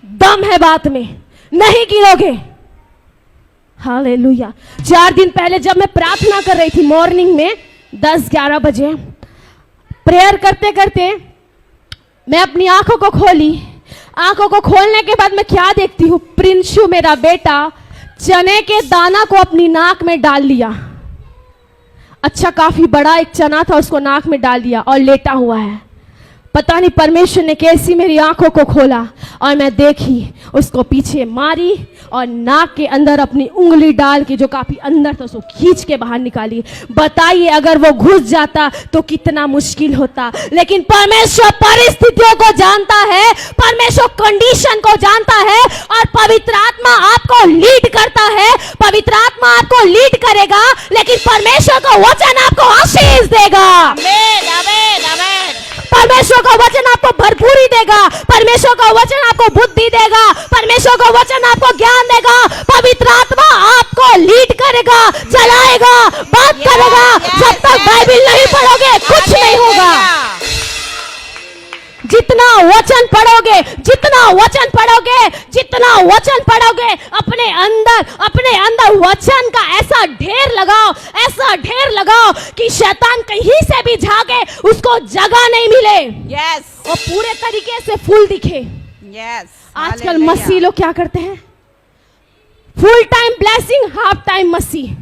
[SPEAKER 1] दम है बात में, नहीं गिरोगे। हालेलुया। 4 दिन पहले जब मैं प्रार्थना कर रही थी मॉर्निंग में 10-11 बजे, प्रेयर करते करते मैं अपनी आंखों को खोली। आंखों को खोलने के बाद मैं क्या देखती हूँ, प्रिंशु मेरा बेटा चने के दाना को अपनी नाक में डाल लिया। अच्छा काफी बड़ा एक चना था, उसको नाक में डाल दिया और लेटा हुआ है। पता नहीं परमेश्वर ने कैसी मेरी आंखों को खोला और मैं देखी, उसको पीछे मारी और नाक के अंदर अपनी उंगली डाल के जो काफी अंदर था उसको खींच के बाहर निकाली। बताइए अगर वो घुस जाता तो कितना मुश्किल होता। लेकिन परमेश्वर परिस्थितियों को जानता है, परमेश्वर कंडीशन को जानता है और पवित्र आत्मा आपको लीड करता है। पवित्र आत्मा आपको लीड करेगा, लेकिन परमेश्वर का वचन आपको आशीष देगा।
[SPEAKER 2] Amen, amen, amen.
[SPEAKER 1] परमेश्वर का वचन आपको भरपूरी देगा, परमेश्वर का वचन आपको बुद्धि देगा, परमेश्वर का वचन आपको ज्ञान देगा। पवित्र आत्मा आपको लीड करेगा, चलाएगा, बात करेगा। जब तक बाइबल नहीं पढ़ोगे कुछ नहीं होगा। जितना वचन पढ़ोगे, जितना वचन पढ़ोगे, जितना वचन पढ़ोगे, अपने अंदर वचन का ऐसा ढेर लगाओ कि शैतान कहीं से भी झाके उसको जगह नहीं मिले
[SPEAKER 2] Yes.
[SPEAKER 1] और पूरे तरीके से फुल दिखे।
[SPEAKER 2] Yes.
[SPEAKER 1] आजकल
[SPEAKER 2] Hallelujah.
[SPEAKER 1] मसीह लोग क्या करते हैं, full time blessing half time मसीह,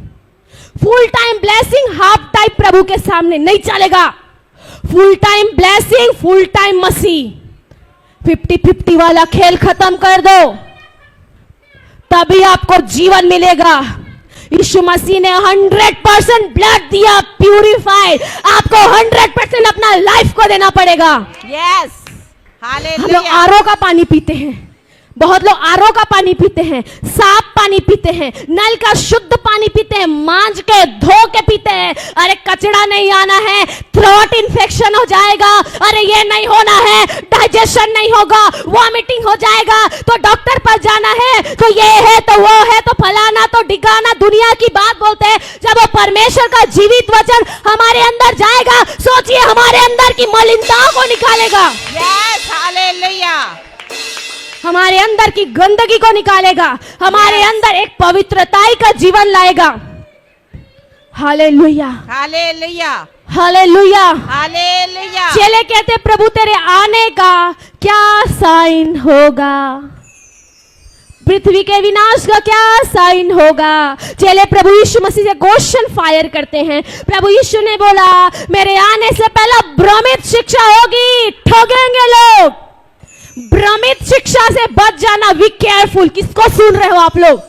[SPEAKER 1] full time blessing half time प्रभु के सामने नहीं चलेगा। Full time blessing full time मसीह, 50-50 वाला खेल खत्म कर दो, तभी आपको जीवन मिलेगा। यीशु मसीह ने 100% ब्लड दिया, प्यूरिफाइड। आपको 100% अपना लाइफ को देना पड़ेगा।
[SPEAKER 2] Yes.
[SPEAKER 1] हम लोग
[SPEAKER 2] Hallelujah.
[SPEAKER 1] आरओ का पानी पीते हैं, बहुत लोग आरओ का पानी पीते हैं, साफ पानी पीते हैं, नल का शुद्ध पानी पीते हैं, मांज के धो के पीते हैं। अरे कचड़ा नहीं आना है, थ्रोट इन्फेक्शन हो जाएगा, अरे ये नहीं होना है, डाइजेशन नहीं होगा, वॉमिटिंग हो जाएगा, तो डॉक्टर पर जाना है, तो ये है तो वो है तो फलाना तो डिगाना, दुनिया की बात बोलते हैं। जब वो परमेश्वर का जीवित वचन हमारे अंदर जाएगा, सोचिए हमारे अंदर की मलिनताओं को निकालेगा,
[SPEAKER 2] Yes. Hallelujah.
[SPEAKER 1] हमारे अंदर की गंदगी को निकालेगा, हमारे
[SPEAKER 2] Yes.
[SPEAKER 1] अंदर एक पवित्रताई का जीवन लाएगा। Hallelujah,
[SPEAKER 2] Hallelujah.
[SPEAKER 1] हालेलुया।
[SPEAKER 2] Hallelujah.
[SPEAKER 1] चेले कहते प्रभु तेरे आने का क्या साइन होगा। पृथ्वी के विनाश का क्या साइन होगा? चेले प्रभु यीशु मसीह से क्वेश्चन फायर करते हैं। प्रभु यीशु ने बोला, मेरे आने से पहले भ्रमित शिक्षा होगी, ठगेंगे लोग। भ्रमित शिक्षा से बच जाना। Be careful. किसको सुन रहे हो आप लोग?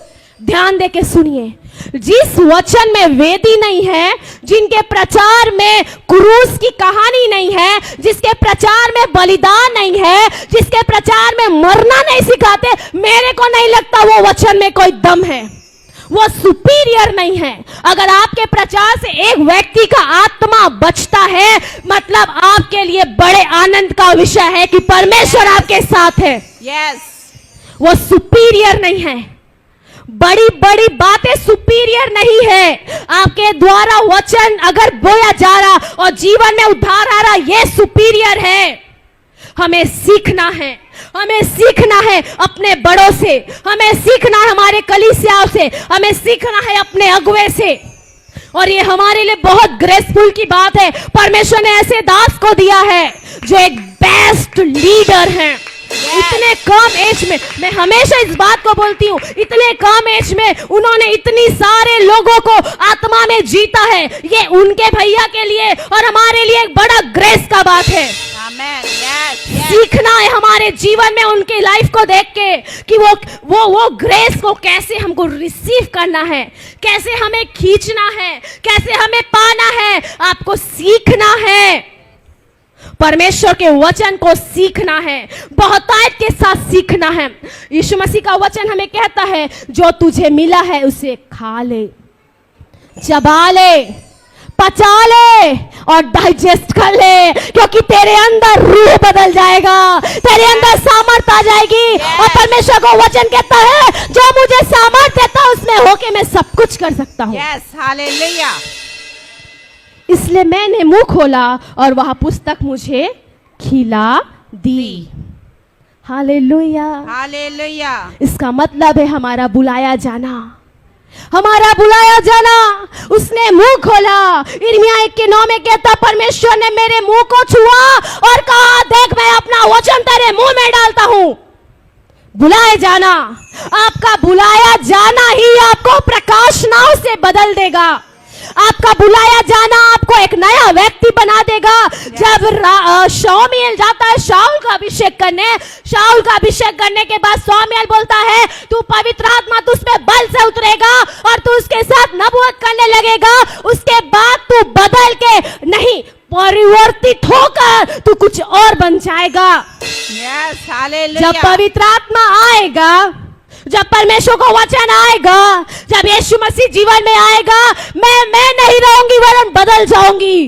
[SPEAKER 1] ध्यान दे के सुनिए। जिस वचन में वेदी नहीं है, जिनके प्रचार में क्रूस की कहानी नहीं है, जिसके प्रचार में बलिदान नहीं है, जिसके प्रचार में मरना नहीं सिखाते, मेरे को नहीं लगता वो वचन में कोई दम है, वो सुपीरियर नहीं है। अगर आपके प्रचार से एक व्यक्ति का आत्मा बचता है, मतलब आपके लिए बड़े आनंद का विषय है कि परमेश्वर आपके साथ है।
[SPEAKER 2] यस,
[SPEAKER 1] वो सुपीरियर नहीं है। बड़ी बड़ी बातें सुपीरियर नहीं है। आपके द्वारा वचन अगर बोया जा रहा और जीवन में उद्धार आ रहा, ये सुपीरियर है। हमें सीखना है, हमें सीखना है अपने बड़ों से, हमें सीखना है हमारे कलीसियाओं से, हमें सीखना है अपने अगुवे से। और ये हमारे लिए बहुत ग्रेसफुल की बात है। परमेश्वर ने ऐसे दास को दिया है जो एक बेस्ट लीडर है। इतने कम एज में, मैं हमेशा इस बात को बोलती हूँ, इतने कम एज में उन्होंने इतनी सारे लोगों को आत्मा में जीता है। ये उनके भैया के लिए और हमारे लिए एक बड़ा ग्रेस का बात है।
[SPEAKER 2] आमेन। Yes, yes.
[SPEAKER 1] सीखना है हमारे जीवन में उनकी लाइफ को देख के कि वो ग्रेस को कैसे हमको रिसीव करना है, कैसे हमें खींचना है, कैसे हमें पाना है। आपको सीखना है, परमेश्वर के वचन को सीखना है, बहुतायत के साथ सीखना है। यीशु मसीह का वचन हमें कहता है, जो तुझे मिला है उसे खा ले, चबा ले, पचा ले और डाइजेस्ट कर ले, क्योंकि तेरे अंदर रूह बदल जाएगा, तेरे अंदर सामर्थ आ जाएगी। और परमेश्वर को वचन कहता है, जो मुझे सामर्थ देता है उसमें होके मैं सब कुछ कर सकता हूँ।
[SPEAKER 2] Yes, hallelujah.
[SPEAKER 1] इसलिए मैंने मुंह खोला और वह पुस्तक मुझे खिला दी। हालेलुया।
[SPEAKER 2] हालेलुया।
[SPEAKER 1] इसका मतलब है हमारा बुलाया जाना, हमारा बुलाया जाना। उसने मुंह खोला। यिर्मयाह 1:9 में कहता, परमेश्वर ने मेरे मुंह को छुआ और कहा, देख मैं अपना वचन तेरे मुंह में डालता हूं। बुलाए जाना, आपका बुलाया जाना ही आपको प्रकाश नाव से बदल देगा। आपका बुलाया जाना आपको एक नया व्यक्ति बना देगा। जब शाऊल जाता है शाऊल का अभिषेक करने, शाऊल का अभिषेक करने के बाद शाऊल बोलता है, तू पवित्र आत्मा तुझ पे बल से उतरेगा और तू उसके साथ नबूवत करने लगेगा। उसके बाद तू बदल के नहीं, परिवर्तित होकर तू कुछ और बन जाएगा।
[SPEAKER 2] Yes, hallelujah.
[SPEAKER 1] जब पवित्र आत्मा आएगा, जब परमेश्वर को वचन आएगा, जब यीशु मसीह जीवन में आएगा, मैं नहीं रहूंगी वरन बदल जाऊंगी।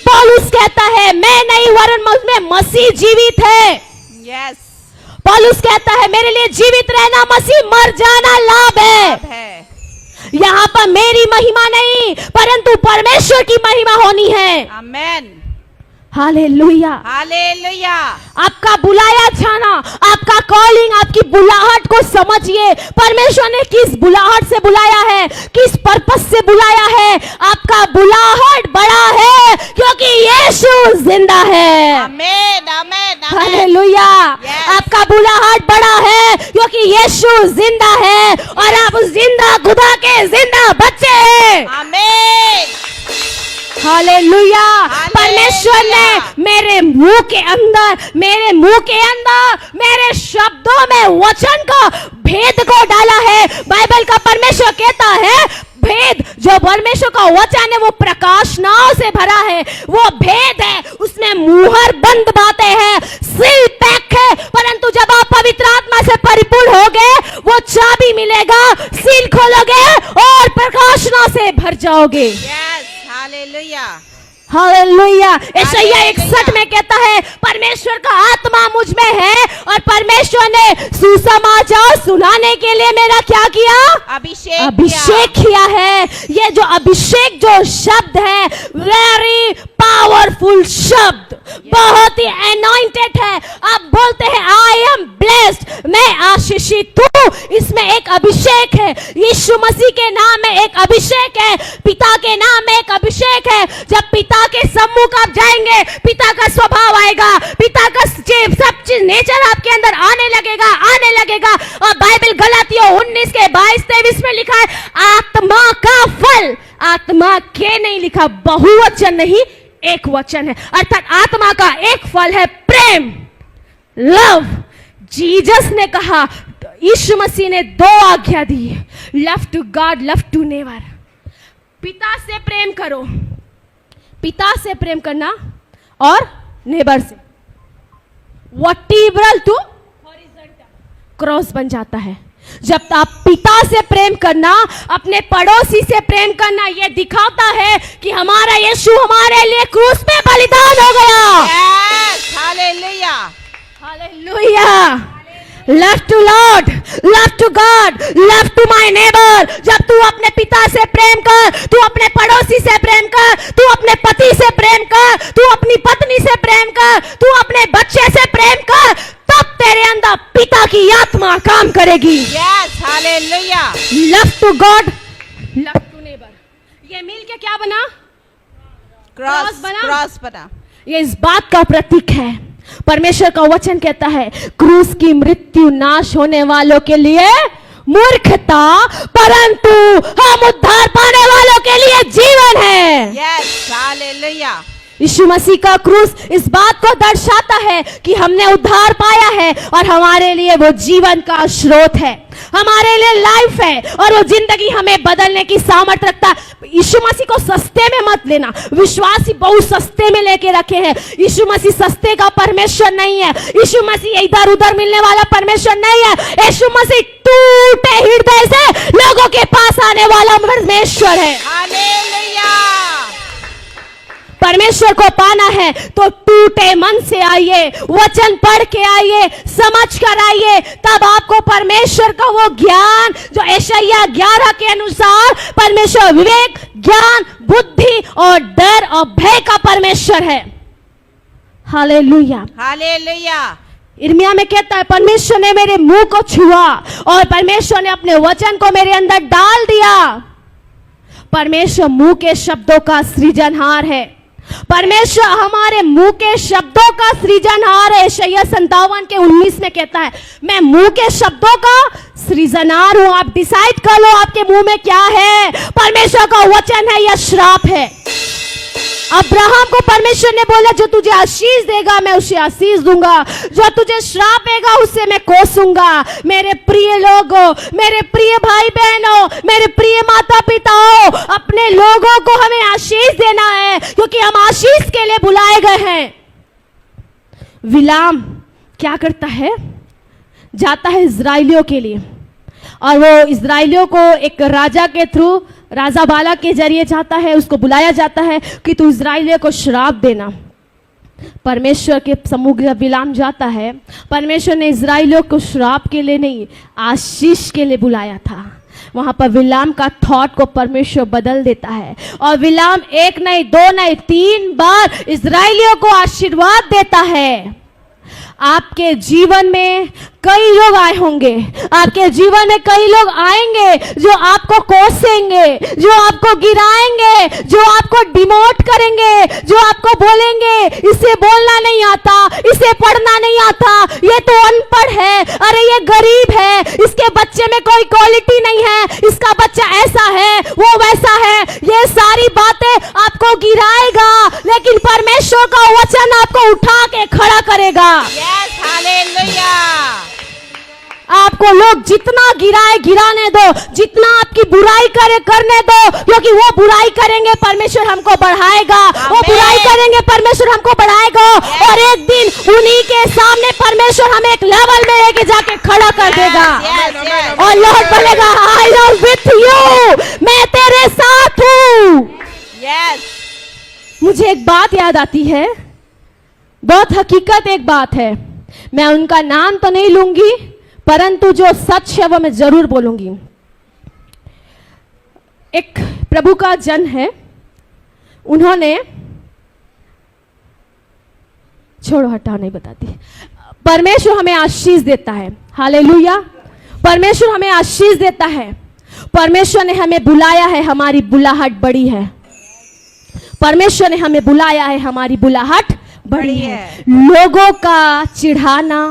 [SPEAKER 1] पौलुस कहता है, मैं नहीं वरन मुझमें मसीह जीवित है।
[SPEAKER 2] यस,
[SPEAKER 1] पौलुस कहता है, मेरे लिए जीवित रहना मसीह, मर जाना लाभ है। यहाँ पर मेरी महिमा नहीं परंतु परमेश्वर की महिमा होनी है।
[SPEAKER 2] आमेन।
[SPEAKER 1] हालेलुया।
[SPEAKER 2] हालेलुया।
[SPEAKER 1] आपका बुलाया जाना, आपका कॉलिंग, आपकी बुलाहट को समझिए। परमेश्वर ने किस बुलाहट से बुलाया है, किस पर्पस से बुलाया है। आपका बुलाहट बड़ा है क्योंकि यीशु जिंदा है।
[SPEAKER 2] आमेन, आमेन, आमेन।
[SPEAKER 1] हालेलुया।
[SPEAKER 2] Yes.
[SPEAKER 1] आपका बुलाहट बड़ा है क्योंकि यीशु जिंदा है और आप उस जिंदा खुदा के जिंदा बच्चे हैं।
[SPEAKER 2] आमेन।
[SPEAKER 1] हालेलुया। परमेश्वर ने मेरे मुंह के अंदर मेरे शब्दों में वचन का भेद को डाला है। बाइबल का परमेश्वर कहता है, भेद जो परमेश्वर का वचन है वो प्रकाश नाव से भरा है, वो भेद है, उसमें मुहर बंद बातें हैं, सील पैक है। परंतु जब आप पवित्र आत्मा से परिपूर्ण होगे, वो चाबी मिलेगा, सील खोलोगे और प्रकाश नाव से भर जाओगे।
[SPEAKER 2] Yes, hallelujah.
[SPEAKER 1] हालेलुया। यशायाह 61 में कहता है, परमेश्वर का आत्मा मुझ में है और परमेश्वर ने सुसमाचार सुनाने के लिए मेरा क्या किया? अभिषेक किया है। ये जो अभिषेक जो शब्द है, वेरी पावरफुल शब्द, बहुत ही अनॉइंटेड है। आप बोलते हैं आई एम ब्लेस्ड, मैं आशीषित हूं। इसमें एक अभिषेक है, यीशु मसीह के नाम में एक अभिषेक है, पिता के नाम में एक अभिषेक है। जब पिता के सम्मुख आप जाएंगे, पिता का स्वभाव आएगा, पिता का सब चीज नेचर आपके अंदर आने लगेगा। और बाइबल गलातियों 19 के 22-23 में लिखा है, आत्मा का फल, आत्मा के नहीं लिखा, बहुवचन नहीं, एक वचन है। अर्थात आत्मा का एक फल है प्रेम, लव। जीसस ने कहा, यीशु मसीह ने 2 आज्ञा दी, love to God, love to neighbour. पिता से प्रेम करो, पिता से प्रेम करना और नेबर से। वर्टिब्रल टू हॉरिजॉन्टल क्रॉस बन जाता है। जब आप पिता से प्रेम करना, अपने पड़ोसी से प्रेम करना, यह दिखाता है कि हमारा यीशु हमारे लिए क्रूस पे बलिदान हो गया।
[SPEAKER 2] Yes, hallelujah.
[SPEAKER 1] Hallelujah. Love to Lord, love to God, love to my neighbour. जब तू अपने पिता से प्रेम कर, तू अपने पड़ोसी से प्रेम कर, तू अपने पति से प्रेम कर, तू अपनी पत्नी से प्रेम कर, तू अपने बच्चे से प्रेम कर, तब तेरे अंदर पिता की आत्मा काम करेगी।
[SPEAKER 2] Yes, hallelujah.
[SPEAKER 1] Love to God, love to neighbour. ये मिल के क्या बना?
[SPEAKER 2] क्रॉस बना।
[SPEAKER 1] ये इस बात का प्रतीक है। परमेश्वर का वचन कहता है, क्रूस की मृत्यु नाश होने वालों के लिए मूर्खता, परंतु हम उद्धार पाने वालों के लिए जीवन है।
[SPEAKER 2] Yes, hallelujah.
[SPEAKER 1] यीशु मसीह का क्रूस इस बात को दर्शाता है कि हमने उद्धार पाया है और हमारे लिए वो जीवन का स्रोत है, हमारे लिए लाइफ है, और वो जिंदगी हमें बदलने की सामर्थ्य रखता है। यीशु मसीह को सस्ते में मत लेना, विश्वासी बहुत सस्ते में लेके रखे हैं। यीशु मसीह सस्ते का परमेश्वर नहीं है। यीशु मसीह इधर उधर मिलने वाला परमेश्वर नहीं है। यीशु मसीह टूटे हृदय से लोगों के पास आने वाला परमेश्वर है।
[SPEAKER 2] Hallelujah.
[SPEAKER 1] परमेश्वर को पाना है तो टूटे मन से आइए, वचन पढ़ के आइए, समझ कर आइए, तब आपको परमेश्वर का वो ज्ञान जो यशायाह 11 के अनुसार परमेश्वर विवेक, ज्ञान, बुद्धि और डर और भय का परमेश्वर है। हालेलुया।
[SPEAKER 2] Hallelujah.
[SPEAKER 1] यिर्मयाह में कहता है, परमेश्वर ने मेरे मुंह को छुआ और परमेश्वर ने अपने वचन को मेरे अंदर डाल दिया। परमेश्वर मुंह के शब्दों का सृजनहार है। परमेश्वर हमारे मुंह के शब्दों का सृजनहार है। यशायाह 57 के 19 में कहता है, मैं मुंह के शब्दों का सृजनहार हूं। आप डिसाइड कर लो आपके मुंह में क्या है। परमेश्वर का वचन है या श्राप है। अब्राहम को परमेश्वर ने बोला, जो तुझे आशीष देगा मैं उसे आशीष दूंगा, जो तुझे श्राप देगा उससे मैं कोसूंगा। मेरे प्रिय लोगों, मेरे प्रिय भाई बहनों, मेरे प्रिय माता पिताओं, अपने लोगों को हमें आशीष देना है, क्योंकि हम आशीष के लिए बुलाए गए हैं। विलाम क्या करता है? जाता है इजराइलियों के लिए, और वो इजराइलियों को एक राजा के थ्रू, राजा बाला के जरिए जाता है, उसको बुलाया जाता है कि तू इजराइलियों को श्राप देना। परमेश्वर के सम्मुख जब विलाम जाता है, परमेश्वर ने इजराइलियों को श्राप के लिए नहीं, आशीष के लिए बुलाया था। वहां पर विलाम का थॉट को परमेश्वर बदल देता है, और विलाम 1 नहीं 2 नहीं 3 बार इजराइलियों को आशीर्वाद देता है। आपके जीवन में कई लोग आए होंगे, आपके जीवन में कई लोग आएंगे जो आपको कोसेंगे, जो आपको गिराएंगे, जो आपको डिमोट करेंगे, जो आपको बोलेंगे इसे बोलना नहीं आता, इसे पढ़ना नहीं आता, ये तो अनपढ़ है, अरे ये गरीब है, इसके बच्चे में कोई क्वालिटी नहीं है, इसका बच्चा ऐसा है, वो वैसा है। ये सारी बातें आपको गिराएगा, लेकिन परमेश्वर का वचन आपको उठा के खड़ा करेगा।
[SPEAKER 2] Yes, hallelujah.
[SPEAKER 1] आपको लोग जितना गिराए गिराने दो, जितना आपकी बुराई करे करने दो, क्योंकि वो बुराई करेंगे परमेश्वर हमको बढ़ाएगा, वो बुराई करेंगे परमेश्वर हमको बढ़ाएगा, और एक दिन उन्हीं के सामने परमेश्वर हमें एक लेवल में लेके जाके खड़ा कर देगा।
[SPEAKER 2] Yes.
[SPEAKER 1] और लॉर्ड बोलेगा, आई एम विथ यू, मैं तेरे साथ हूँ।
[SPEAKER 2] Yes.
[SPEAKER 1] मुझे एक बात याद आती है, बहुत हकीकत एक बात है, मैं उनका नाम तो नहीं लूंगी, परंतु जो सच है वो मैं जरूर बोलूंगी। एक प्रभु का जन है, उन्होंने छोड़ो हटाओ, नहीं बताती। परमेश्वर हमें आशीष देता है, हालेलुया। परमेश्वर हमें आशीष देता है। परमेश्वर ने हमें बुलाया है, हमारी बुलाहट बड़ी है। परमेश्वर ने हमें बुलाया है, हमारी बुलाहट बड़ी है। लोगों का चिढ़ाना,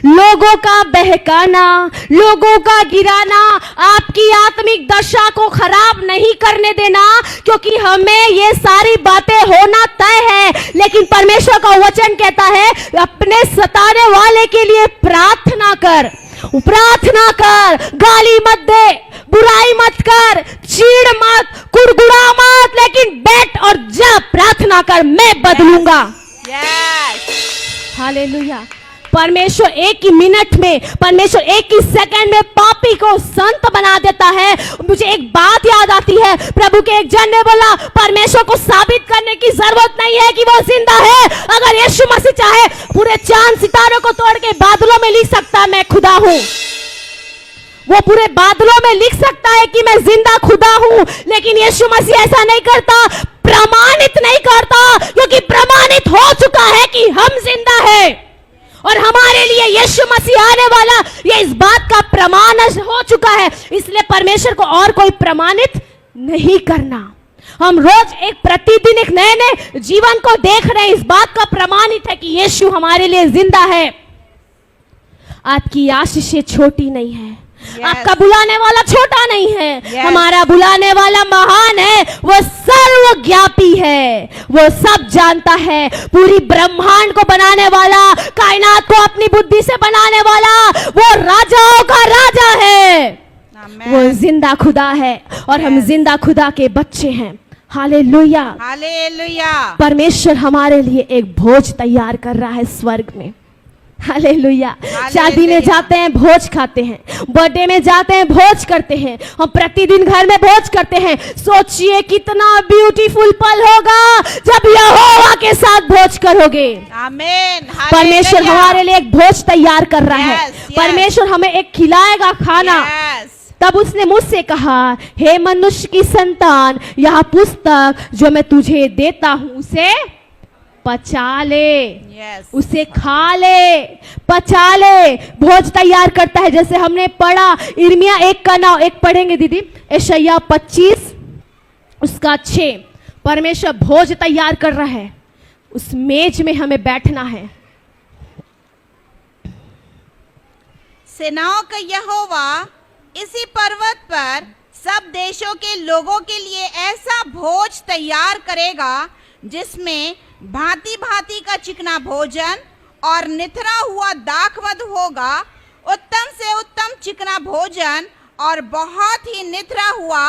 [SPEAKER 1] लोगों का बहकाना, लोगों का गिराना आपकी आत्मिक दशा को खराब नहीं करने देना, क्योंकि हमें ये सारी बातें होना तय है। लेकिन परमेश्वर का वचन कहता है अपने सताने वाले के लिए प्रार्थना कर, प्रार्थना कर, गाली मत दे, बुराई मत कर, चीड़ मत, कुड़कुड़ा मत, लेकिन बैठ और जा प्रार्थना कर, मैं बदलूंगा। हालेलुया। परमेश्वर एक ही मिनट में, परमेश्वर एक ही सेकंड में पापी को संत बना देता है। मुझे एक बात याद आती है, प्रभु के एक जन ने बोला परमेश्वर को साबित करने की जरूरत नहीं है कि वो जिंदा है। अगर यीशु मसीह चाहे पूरे चांद सितारों को तोड़ के बादलों में लिख सकता है मैं खुदा हूं। वो पूरे बादलों में लिख सकता है कि मैं जिंदा खुदा हूं, लेकिन यीशु मसीह ऐसा नहीं करता, प्रमाणित नहीं करता, क्योंकि प्रमाणित हो चुका है कि हम जिंदा है। और हमारे लिए यीशु मसीह आने वाला, ये इस बात का प्रमाण हो चुका है। इसलिए परमेश्वर को और कोई प्रमाणित नहीं करना। हम रोज एक प्रतिदिन एक नए नए जीवन को देख रहे हैं, इस बात का प्रमाणित है कि यीशु हमारे लिए जिंदा है। आपकी आशीषें छोटी नहीं है। आपका बुलाने वाला छोटा नहीं है। हमारा बुलाने वाला महान है, वो सर्वज्ञापी है, वो सब जानता है। पूरी ब्रह्मांड को बनाने वाला, कायनात को अपनी बुद्धि से बनाने वाला, वो राजाओं का राजा है। वो जिंदा खुदा है और हम जिंदा खुदा के बच्चे हैं। Hallelujah,
[SPEAKER 2] hallelujah.
[SPEAKER 1] परमेश्वर हमारे लिए एक भोज तैयार कर रहा है स्वर्ग में। हालेलुया। शादी में जाते हैं भोज खाते हैं, बर्थडे में जाते हैं भोज करते हैं, हम प्रतिदिन घर में भोज करते हैं। सोचिए कितना ब्यूटीफुल पल होगा जब यहोवा के साथ भोज करोगे।
[SPEAKER 2] आमीन।
[SPEAKER 1] परमेश्वर हमारे लिए एक भोज तैयार कर रहा है। परमेश्वर हमें एक खिलाएगा खाना। तब उसने मुझसे कहा, हे मनुष्य की संतान, यह पुस्तक जो मैं तुझे देता हूं उसे पचा ले, उसे खा ले, पचा ले। भोज तैयार करता है, जैसे हमने पढ़ा इर्मिया 1 का 9, एक पढ़ेंगे दीदी, यशायाह 25 उसका 6। परमेश्वर भोज तैयार कर रहा है, उस मेज में हमें बैठना है।
[SPEAKER 2] सेनाओं का यहोवा इसी पर्वत पर सब देशों के लोगों के लिए ऐसा भोज तैयार करेगा जिसमें भांति भांति का चिकना भोजन और निथरा हुआ दाखमधु होगा, उत्तम से उत्तम चिकना भोजन और बहुत ही निथरा हुआ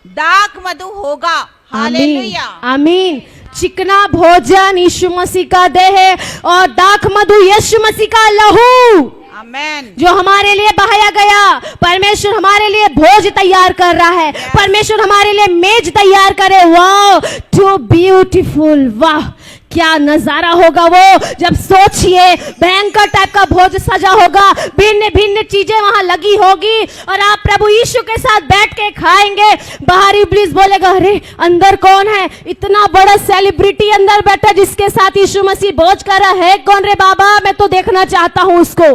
[SPEAKER 2] दाखमधु होगा। हालेलुया,
[SPEAKER 1] आमीन। चिकना भोजन यीशु मसीह का देह है और दाखमधु यीशु मसीह का लहू,
[SPEAKER 2] आमीन,
[SPEAKER 1] जो हमारे लिए बहाया गया। परमेश्वर हमारे लिए भोज तैयार कर रहा है। परमेश्वर हमारे लिए मेज तैयार करे। वाह, टू ब्यूटीफुल, वाह क्या नजारा होगा वो। जब सोचिए भयंकर टाइप का भोज सजा होगा, भिन्न भिन्न चीजें वहां लगी होगी और आप प्रभु यीशु के साथ बैठ के खाएंगे। बाहर इब्लीस बोलेगा, अरे अंदर कौन है, इतना बड़ा सेलिब्रिटी अंदर बैठा जिसके साथ यीशु मसीह भोज कर रहा है, कौन रे बाबा, मैं तो देखना चाहता हूं उसको।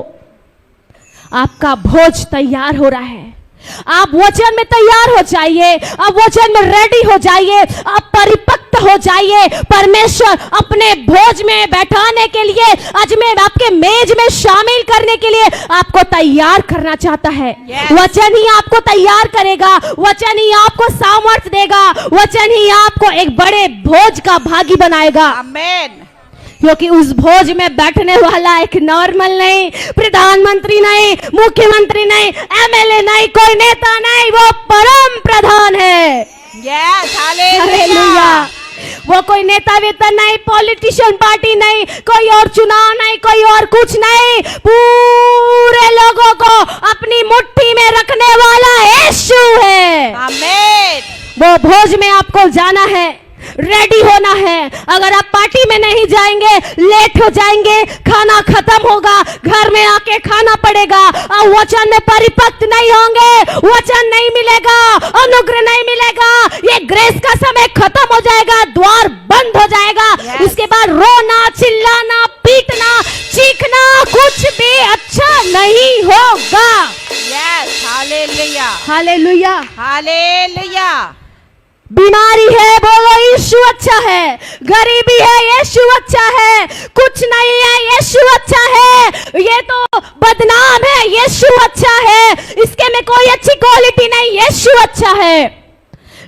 [SPEAKER 1] आपका भोज तैयार हो रहा है। आप वचन में तैयार हो जाइए, आप वचन में रेडी हो जाइए, आप परिपक्व हो जाइए। परमेश्वर अपने भोज में बैठाने के लिए, आज में आपके मेज में शामिल करने के लिए आपको तैयार करना चाहता है। वचन ही आपको तैयार करेगा, वचन ही आपको सामर्थ्य देगा, वचन ही आपको एक बड़े भोज का भागी बनाएगा।
[SPEAKER 2] आमीन।
[SPEAKER 1] क्योंकि उस भोज में बैठने वाला एक नॉर्मल नहीं, प्रधानमंत्री नहीं, मुख्यमंत्री नहीं, एमएलए नहीं, कोई नेता नहीं, वो परम प्रधान है। हालेलुया। वो कोई नेता वेतन नहीं, पॉलिटिशियन पार्टी नहीं, कोई और चुनाव नहीं, कोई और कुछ नहीं, पूरे लोगों को अपनी मुट्ठी में रखने वाला यीशु है।
[SPEAKER 2] आमीन।
[SPEAKER 1] वो भोज में आपको जाना है, रेडी होना है। अगर आप पार्टी में नहीं जाएंगे, लेट हो जाएंगे, खाना खत्म होगा, घर में आके खाना पड़ेगा। और वचन में परिपक्व नहीं होंगे, वचन नहीं मिलेगा, अनुग्रह नहीं मिलेगा, ये ग्रेस का समय खत्म हो जाएगा, द्वार बंद हो जाएगा। उसके बाद रोना, चिल्लाना, पीटना, हालेलुया।
[SPEAKER 2] हालेलुया।
[SPEAKER 1] बीमारी है, बोलो यीशु अच्छा है। गरीबी है, यीशु अच्छा है। कुछ नहीं है, यीशु अच्छा है। ये तो बदनाम है, यीशु अच्छा है। इसके में कोई अच्छी क्वालिटी नहीं, यीशु अच्छा है।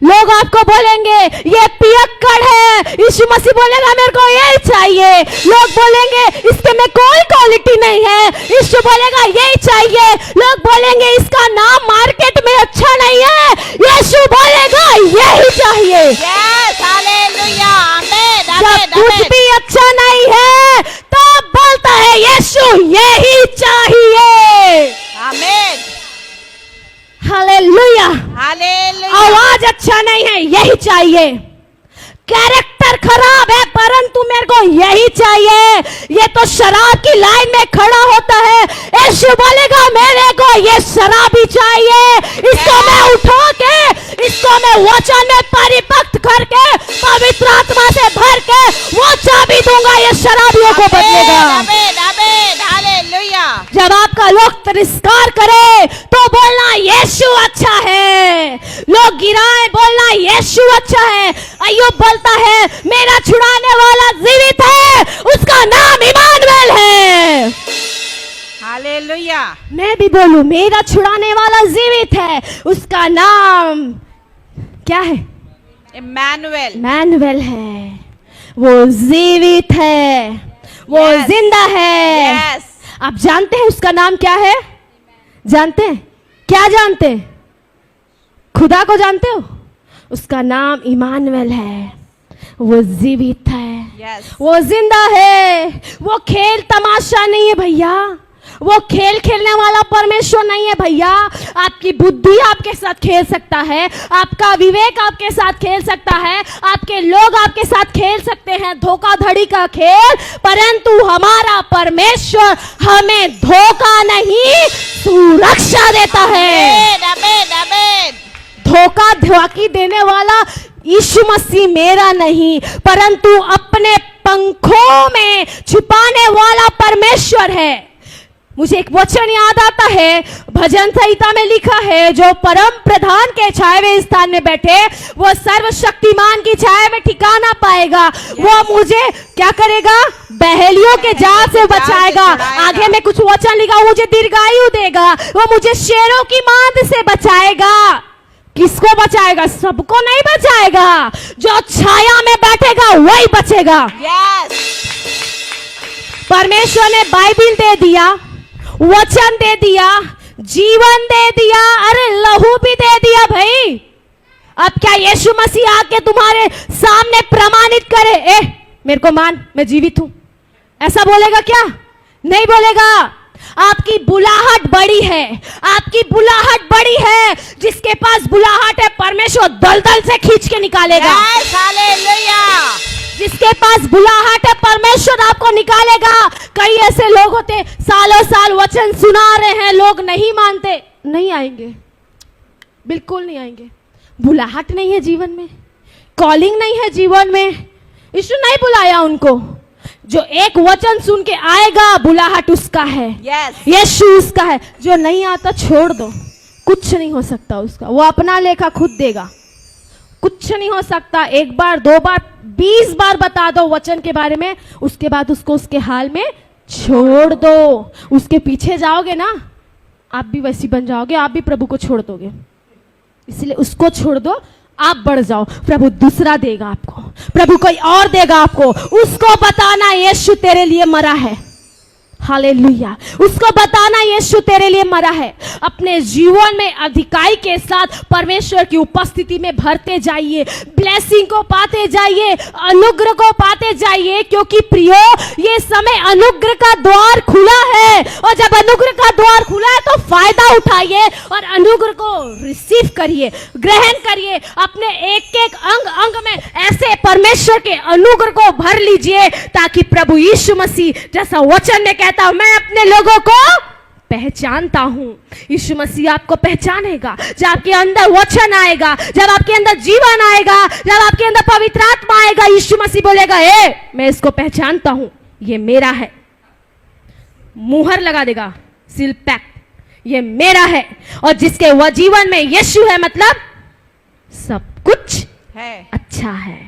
[SPEAKER 1] लोग आपको बोलेंगे ये पियक्कड़ है, यीशु मसीह बोलेगा मेरे को यही चाहिए। लोग बोलेंगे इसके में कोई क्वालिटी नहीं है, यीशु बोलेगा यही चाहिए। लोग बोलेंगे इसका नाम मार्केट में अच्छा नहीं है, यीशु बोलेगा यही चाहिए।
[SPEAKER 2] Yes, hallelujah. आमेन,
[SPEAKER 1] जब
[SPEAKER 2] आमेन,
[SPEAKER 1] कुछ
[SPEAKER 2] आमेन।
[SPEAKER 1] भी अच्छा नहीं है तब बोलता है यीशु यही चाहिए।
[SPEAKER 2] आमेन,
[SPEAKER 1] हालेलुया।
[SPEAKER 2] हालेलुया।
[SPEAKER 1] आवाज अच्छा नहीं है, यही चाहिए। कैरेक्टर खराब है परंतु मेरे को यही चाहिए। ये तो शराब की लाइन में खड़ा होता है, यीशु बोलेगा मेरे को ये शराबी चाहिए। इसको मैं उठा के, इसको मैं वचन में परिपक्व करके, पवित्र आत्मा से भर के वो चाबी दूंगा, ये शराबियों को बदलेगा।
[SPEAKER 2] आमेन, आमेन, हालेलुया।
[SPEAKER 1] जब आपका लोग तिरस्कार करे तो बोलना यीशु अच्छा है। लोग गिराए बोलना यीशु अच्छा है। अय्यूब बोलता है मेरा छुड़ाने वाला जीवित है, उसका नाम इमानुएल है।
[SPEAKER 2] हालेलुया।
[SPEAKER 1] मैं भी बोलूं मेरा छुड़ाने वाला जीवित है, उसका नाम क्या है?
[SPEAKER 2] इम्मानुएल।
[SPEAKER 1] इमानुएल है। वो जीवित है, वो
[SPEAKER 2] Yes.
[SPEAKER 1] जिंदा है।
[SPEAKER 2] यस।
[SPEAKER 1] आप जानते हैं उसका नाम क्या है? जानते हैं? क्या जानते हैं? खुदा को जानते हो? उसका नाम इमानुएल है। वो जीवित है,
[SPEAKER 2] यस।
[SPEAKER 1] वो जिंदा है। वो खेल तमाशा नहीं है भैया, वो खेल खेलने वाला परमेश्वर नहीं है भैया। आपकी बुद्धि आपके साथ खेल सकता है, आपका विवेक आपके साथ खेल सकता है, आपके लोग आपके साथ खेल सकते हैं धोखाधड़ी का खेल, परंतु हमारा परमेश्वर हमें धोखा नहीं सुरक्षा देता है।
[SPEAKER 2] आमेन, आमेन, आमेन।
[SPEAKER 1] धोखा धोखी देने वाला यीशु मसीह मेरा नहीं, परंतु अपने पंखों में छुपाने वाला परमेश्वर है। मुझे एक वचन याद आता है, भजन संहिता में लिखा है, जो परम प्रधान के छाए स्थान में बैठे वो सर्वशक्तिमान की छाया में ठिकाना पाएगा। वो मुझे क्या करेगा? बहेलियों के जाल से बचाएगा। आगे में कुछ वचन लिखा, वो मुझे दीर्घायु देगा, वो मुझे शेरों की मांद से बचाएगा। किसको बचाएगा? सबको नहीं बचाएगा, जो छाया में बैठेगा वही बचेगा।
[SPEAKER 2] यस।
[SPEAKER 1] परमेश्वर ने बाइबिल दे दिया, वचन दे दिया, जीवन दे दिया, अरे लहू भी दे दिया भाई। अब क्या यीशु मसीह आके तुम्हारे सामने प्रमाणित करे, ए मेरे को मान, मैं जीवित हूं, ऐसा बोलेगा क्या? नहीं बोलेगा। आपकी बुलाहट बड़ी है, आपकी बुलाहट बड़ी है। जिसके पास बुलाहट है परमेश्वर दलदल से खींच के निकालेगा।
[SPEAKER 2] Yes, hallelujah.
[SPEAKER 1] जिसके पास बुलाहट है परमेश्वर आपको निकालेगा। कई ऐसे लोग होते सालों साल वचन सुना रहे हैं, लोग नहीं मानते, नहीं आएंगे, बिल्कुल नहीं आएंगे। बुलाहट नहीं है जीवन में, कॉलिंग नहीं है जीवन में, यीशु नहीं बुलाया उनको। जो एक वचन सुन के आएगा बुलाहट उसका है,
[SPEAKER 2] यस।
[SPEAKER 1] यीशु उसका है। जो नहीं आता छोड़ दो, कुछ नहीं हो सकता उसका, वो अपना लेखा खुद देगा। कुछ नहीं हो सकता। एक बार, दो बार, 20 बार बता दो वचन के बारे में, उसके बाद उसको उसके हाल में छोड़ दो। उसके पीछे जाओगे ना, आप भी वैसी बन जाओगे, आप भी प्रभु को छोड़ दोगे। इसलिए उसको छोड़ दो, आप बढ़ जाओ, प्रभु दूसरा देगा आपको, प्रभु कोई और देगा आपको। उसको बताना यीशु तेरे लिए मरा है। हालेलुया। उसको बताना यीशु तेरे लिए मरा है। अपने जीवन में अधिकाई के साथ परमेश्वर की उपस्थिति में भरते जाइए, ब्लेसिंग को पाते जाइए, अनुग्रह को पाते जाइए, क्योंकि प्रियो ये समय अनुग्रह का द्वार खुला है। और जब अनुग्रह का द्वार खुला है तो फायदा उठाइए और अनुग्रह को रिसीव करिए, ग्रहण करिए। अपने एक एक अंग अंग में ऐसे परमेश्वर के अनुग्रह को भर लीजिए, ताकि प्रभु यीशु मसीह जैसा वचन में कहता, मैं अपने लोगों को पहचानता हूं। यीशु मसीह आपको पहचानेगा जब आपके अंदर वचन आएगा, जब आपके अंदर जीवन आएगा, जब आपके अंदर पवित्र आत्मा आएगा। यीशु मसीह बोलेगा, ए मैं इसको पहचानता हूं, ये मेरा है। मुहर लगा देगा, सील पैक, ये मेरा है। और जिसके वह जीवन में यीशु है, मतलब सब कुछ
[SPEAKER 2] है।
[SPEAKER 1] अच्छा है,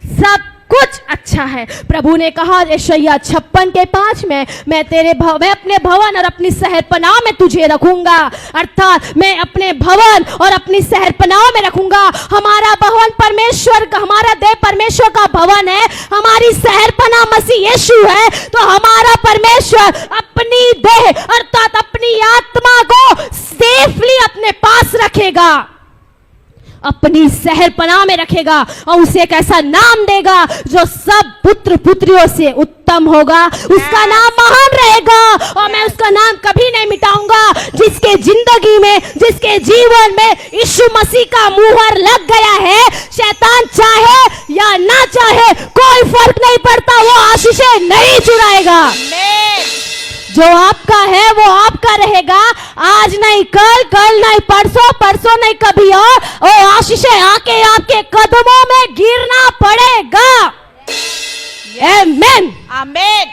[SPEAKER 1] सब कुछ अच्छा है। प्रभु ने कहा यशायाह 56:5 में, मैं अपने भवन और अपनी शहरपनाह में तुझे रखूंगा। अर्थात मैं अपने भवन और अपनी शहरपनाह में रखूंगा। हमारा भवन परमेश्वर का, हमारा देह परमेश्वर का भवन है, हमारी शहरपनाह मसीह यीशु है। तो हमारा परमेश्वर अपनी देह अर्थात अपनी आत्मा को सेफली अपने पास रखेगा, अपनी शहरपनाह में रखेगा और उसे एक ऐसा नाम देगा जो सब पुत्र पुत्रियों से उत्तम होगा। उसका नाम महान रहेगा और मैं उसका नाम कभी नहीं मिटाऊंगा। जिसके जिंदगी में, जिसके जीवन में यीशु मसीह का मुहर लग गया है, शैतान चाहे या ना चाहे कोई फर्क नहीं पड़ता, वो आशीषें नहीं चुराएगा। जो आपका है वो आपका रहेगा, आज नहीं कल, कल नहीं परसों, परसों नहीं कभी और आशीषें आके आपके कदमों में गिरना पड़ेगा। आमीन,
[SPEAKER 2] आमीन।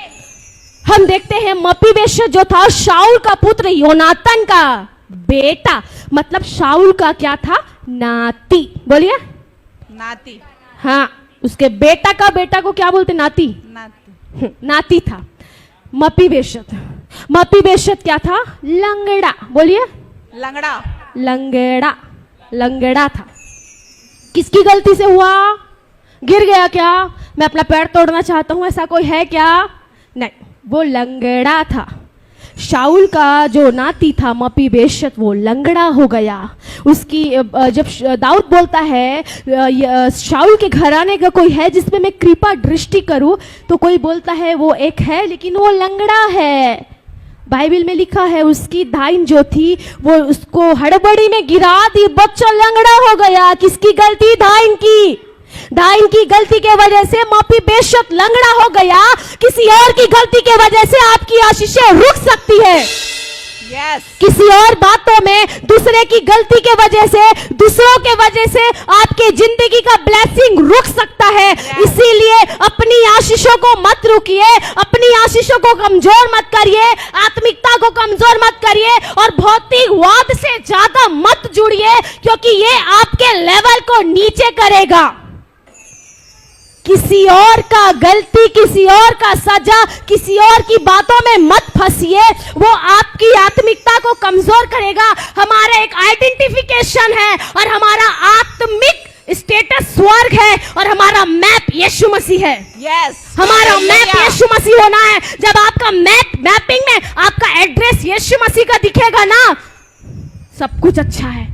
[SPEAKER 1] हम देखते हैं मपीबेशत जो था शाऊल का पुत्र, योनातन का बेटा, मतलब शाऊल का क्या था? नाती। बोलिए
[SPEAKER 2] नाती।
[SPEAKER 1] हाँ, उसके बेटा का बेटा को क्या बोलते? नाती।
[SPEAKER 2] नाती।
[SPEAKER 1] नाती था मपीबेशत। मपीबेशत क्या था? लंगड़ा। बोलिए
[SPEAKER 2] लंगड़ा।
[SPEAKER 1] लंगड़ा, लंगड़ा था। किसकी गलती से हुआ? गिर गया क्या? मैं अपना पैर तोड़ना चाहता हूं, ऐसा कोई है क्या? नहीं, वो लंगड़ा था। शाऊल का जो नाती था मपीबेशत, वो लंगड़ा हो गया। उसकी जब दाऊद बोलता है शाऊल के घराने का कोई है जिसमें मैं कृपा दृष्टि करूं, तो कोई बोलता है वो एक है लेकिन वो लंगड़ा है। बाइबल में लिखा है उसकी दाइन जो थी वो उसको हड़बड़ी में गिरा दी, बच्चा लंगड़ा हो गया। किसकी गलती? दाइन की। दाइन की गलती के वजह से मपीबेशत लंगड़ा हो गया। किसी और की गलती के वजह से आपकी आशीषें रुक सकती है।
[SPEAKER 2] यस।
[SPEAKER 1] किसी और बातों में, दूसरे की गलती के वजह से, दूसरों के वजह से आपके जिंदगी का ब्लेसिंग रुक सकता है। इसीलिए अपनी आशीषों को मत रुकिए, अपनी आशीषों को कमजोर मत करिए, आत्मिकता को कमजोर मत करिए और भौतिकवाद से ज्यादा मत जुड़िए, क्योंकि ये आपके लेवल को नीचे करेगा। किसी और का गलती, किसी और का सजा, किसी और की बातों में मत फंसिए, वो आपकी आत्मिकता को कमजोर करेगा। हमारा एक आइडेंटिफिकेशन है और हमारा आत्मिक स्टेटस स्वर्ग है और हमारा मैप यीशु मसीह है।
[SPEAKER 2] यस।
[SPEAKER 1] हमारा मैप यीशु मसीह होना है। जब आपका मैपिंग में आपका एड्रेस यीशु मसीह का दिखेगा ना, सब कुछ अच्छा है।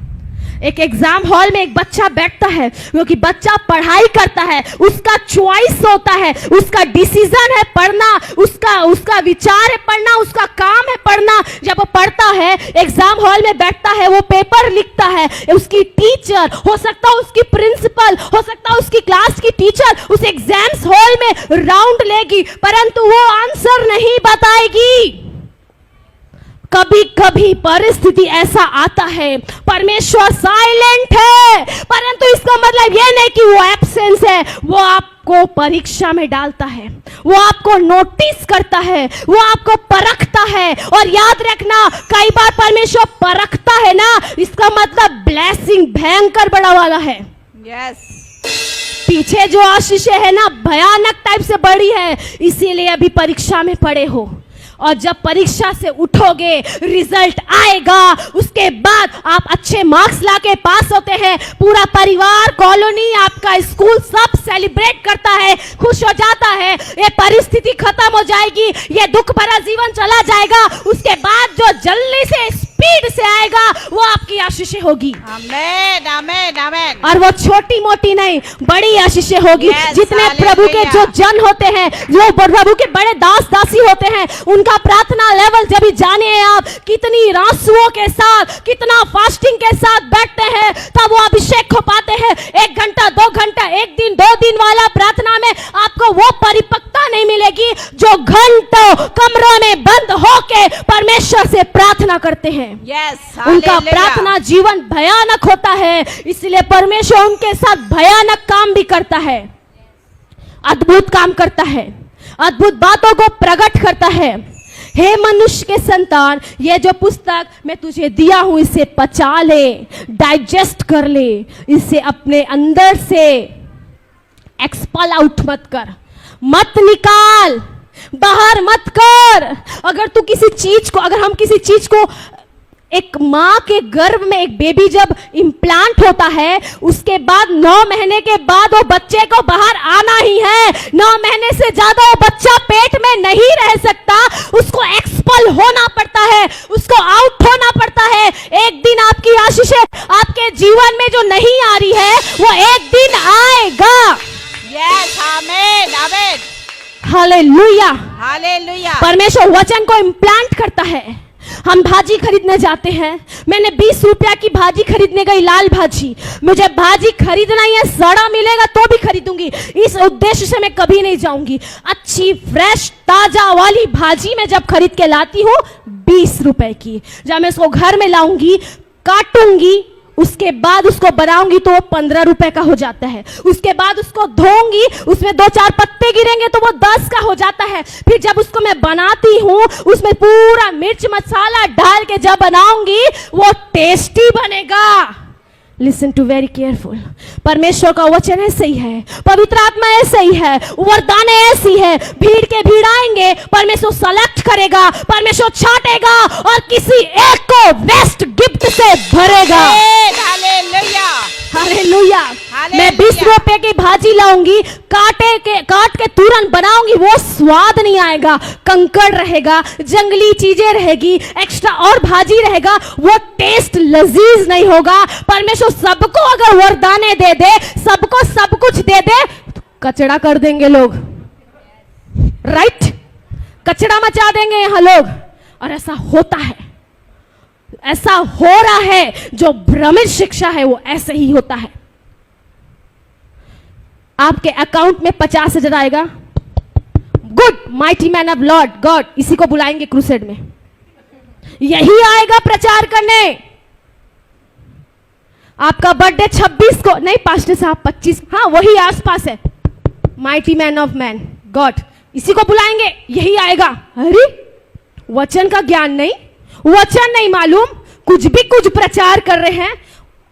[SPEAKER 1] एक एग्जाम हॉल में एक बच्चा बैठता है, क्योंकि बच्चा पढ़ाई करता है, उसका चॉइस होता है, उसका डिसीजन है पढ़ना, उसका विचार है पढ़ना, उसका काम है पढ़ना। जब वो पढ़ता है, एग्जाम हॉल में बैठता है, वो पेपर लिखता है, उसकी टीचर, हो सकता है उसकी प्रिंसिपल, हो सकता है उसकी क्लास की टीचर उस एग्जाम्स हॉल में राउंड लेगी, परंतु वो आंसर नहीं बताएगी। कभी कभी परिस्थिति ऐसा आता है, परमेश्वर साइलेंट है, परंतु इसका मतलब यह नहीं कि वो एब्सेंस है। वो आपको परीक्षा में डालता है, वो आपको नोटिस करता है, वो आपको परखता है। और याद रखना, कई बार परमेश्वर परखता है ना, इसका मतलब ब्लेसिंग भयंकर बड़ा वाला है।
[SPEAKER 2] यस।
[SPEAKER 1] पीछे जो आशीषें है ना, भयानक टाइप से बड़ी है, इसीलिए अभी परीक्षा में पड़े हो। और जब परीक्षा से उठोगे, रिजल्ट आएगा, उसके बाद आप अच्छे मार्क्स लाके पास होते हैं, पूरा परिवार, कॉलोनी, आपका स्कूल सब सेलिब्रेट करता है, खुश हो जाता है। ये परिस्थिति खत्म हो जाएगी, ये दुख भरा जीवन चला जाएगा। उसके बाद जो जल्दी से स्पीड से आएगा वो आपकी आशीषें होगी।
[SPEAKER 2] आमेन, आमेन, आमेन।
[SPEAKER 1] और वो छोटी मोटी नहीं, बड़ी आशीषें होगी।
[SPEAKER 2] Yes,
[SPEAKER 1] जितने प्रभु के जो जन होते हैं, जो प्रभु के बड़े दास दासी होते हैं, उनका प्रार्थना लेवल जब भी जाने हैं आप, कितनी रासुओं के साथ, कितना फास्टिंग के साथ बैठते हैं, तब वो अभिषेक हो पाते हैं। 1 घंटा 2 घंटा, 1 दिन 2 दिन वाला प्रार्थना में आपको वो परिपक्वता नहीं मिलेगी जो घंटों कमरों में बंद होके परमेश्वर से प्रार्थना करते हैं।
[SPEAKER 2] यस।
[SPEAKER 1] उनका प्रार्थना जीवन भयानक होता है, इसलिए परमेश्वर उनके साथ भयानक काम भी करता है, अद्भुत काम करता है, अद्भुत बातों को प्रकट करता है। हे मनुष्य के संतान, ये जो पुस्तक मैं तुझे दिया हूं इसे पचा ले, डाइजेस्ट कर ले, इसे अपने अंदर से एक्सपल आउट मत कर, मत निकाल, बाहर मत कर। अगर तू किसी चीज को, अगर हम किसी चीज को, एक माँ के गर्भ में एक बेबी जब इम्प्लांट होता है, उसके बाद 9 महीने के बाद वो बच्चे को बाहर आना ही है। 9 महीने से ज्यादा वो बच्चा पेट में नहीं रह सकता, उसको एक्सपल होना पड़ता है, उसको आउट होना पड़ता है। एक दिन आपकी आशीषें आपके जीवन में जो नहीं आ रही है वो एक दिन आएगा।
[SPEAKER 2] यस, आमेन, आमेन,
[SPEAKER 1] हालेलुया।
[SPEAKER 2] हालेलुया।
[SPEAKER 1] परमेश्वर वचन को इम्प्लांट करता है। हम भाजी खरीदने जाते हैं, मैंने 20 रुपया की भाजी खरीदने गई, लाल भाजी। मुझे भाजी खरीदना ही है, सड़ा मिलेगा तो भी खरीदूंगी, इस उद्देश्य से मैं कभी नहीं जाऊंगी। अच्छी फ्रेश ताजा वाली भाजी मैं जब खरीद के लाती हूँ 20 रुपए की, जब मैं इसको घर में लाऊंगी, काटूंगी, उसके बाद उसको बनाऊंगी तो वो 15 रुपए का हो जाता है। उसके बाद उसको धोऊंगी, उसमें 2-4 पत्ते गिरेंगे तो वो 10 का हो जाता है। फिर जब उसको मैं बनाती हूँ, उसमें पूरा मिर्च मसाला डाल के जब बनाऊंगी वो टेस्टी बनेगा। Listen to very careful. परमेश्वर का वचन ऐसे ही है, पवित्र आत्मा ऐसे ही है, वरदाने ऐसी है। भीड़ के भीड़ आएंगे, परमेश्वर सेलेक्ट करेगा, परमेश्वर छाटेगा और किसी एक को बेस्ट गिफ्ट से भरेगा।
[SPEAKER 2] Hallelujah,
[SPEAKER 1] hallelujah. मैं 20 रुपए की भाजी लाऊंगी, काट के तुरंत बनाऊंगी, वो स्वाद नहीं आएगा, कंकड़ रहेगा, जंगली चीजें रहेगी, एक्स्ट्रा और भाजी रहेगा, वो टेस्ट लजीज नहीं होगा। परमेश्वर सबको अगर वरदाने दे दे, सबको सब कुछ दे दे, तो कचड़ा कर देंगे लोग, राइट? कचड़ा मचा देंगे यहां लोग। और ऐसा होता है, ऐसा हो रहा है। जो भ्रमित शिक्षा है वो ऐसे ही होता है। आपके अकाउंट में 50,000 आएगा, good, mighty man of Lord God, इसी को बुलाएंगे क्रूसेड में, यही आएगा प्रचार करने। आपका बर्थडे 26 को नहीं, पास्टर साहब 25, हाँ वही आसपास है, mighty man of man God, इसी को बुलाएंगे, यही आएगा। अरे वचन का ज्ञान नहीं, वचन नहीं मालूम, कुछ भी कुछ प्रचार कर रहे हैं।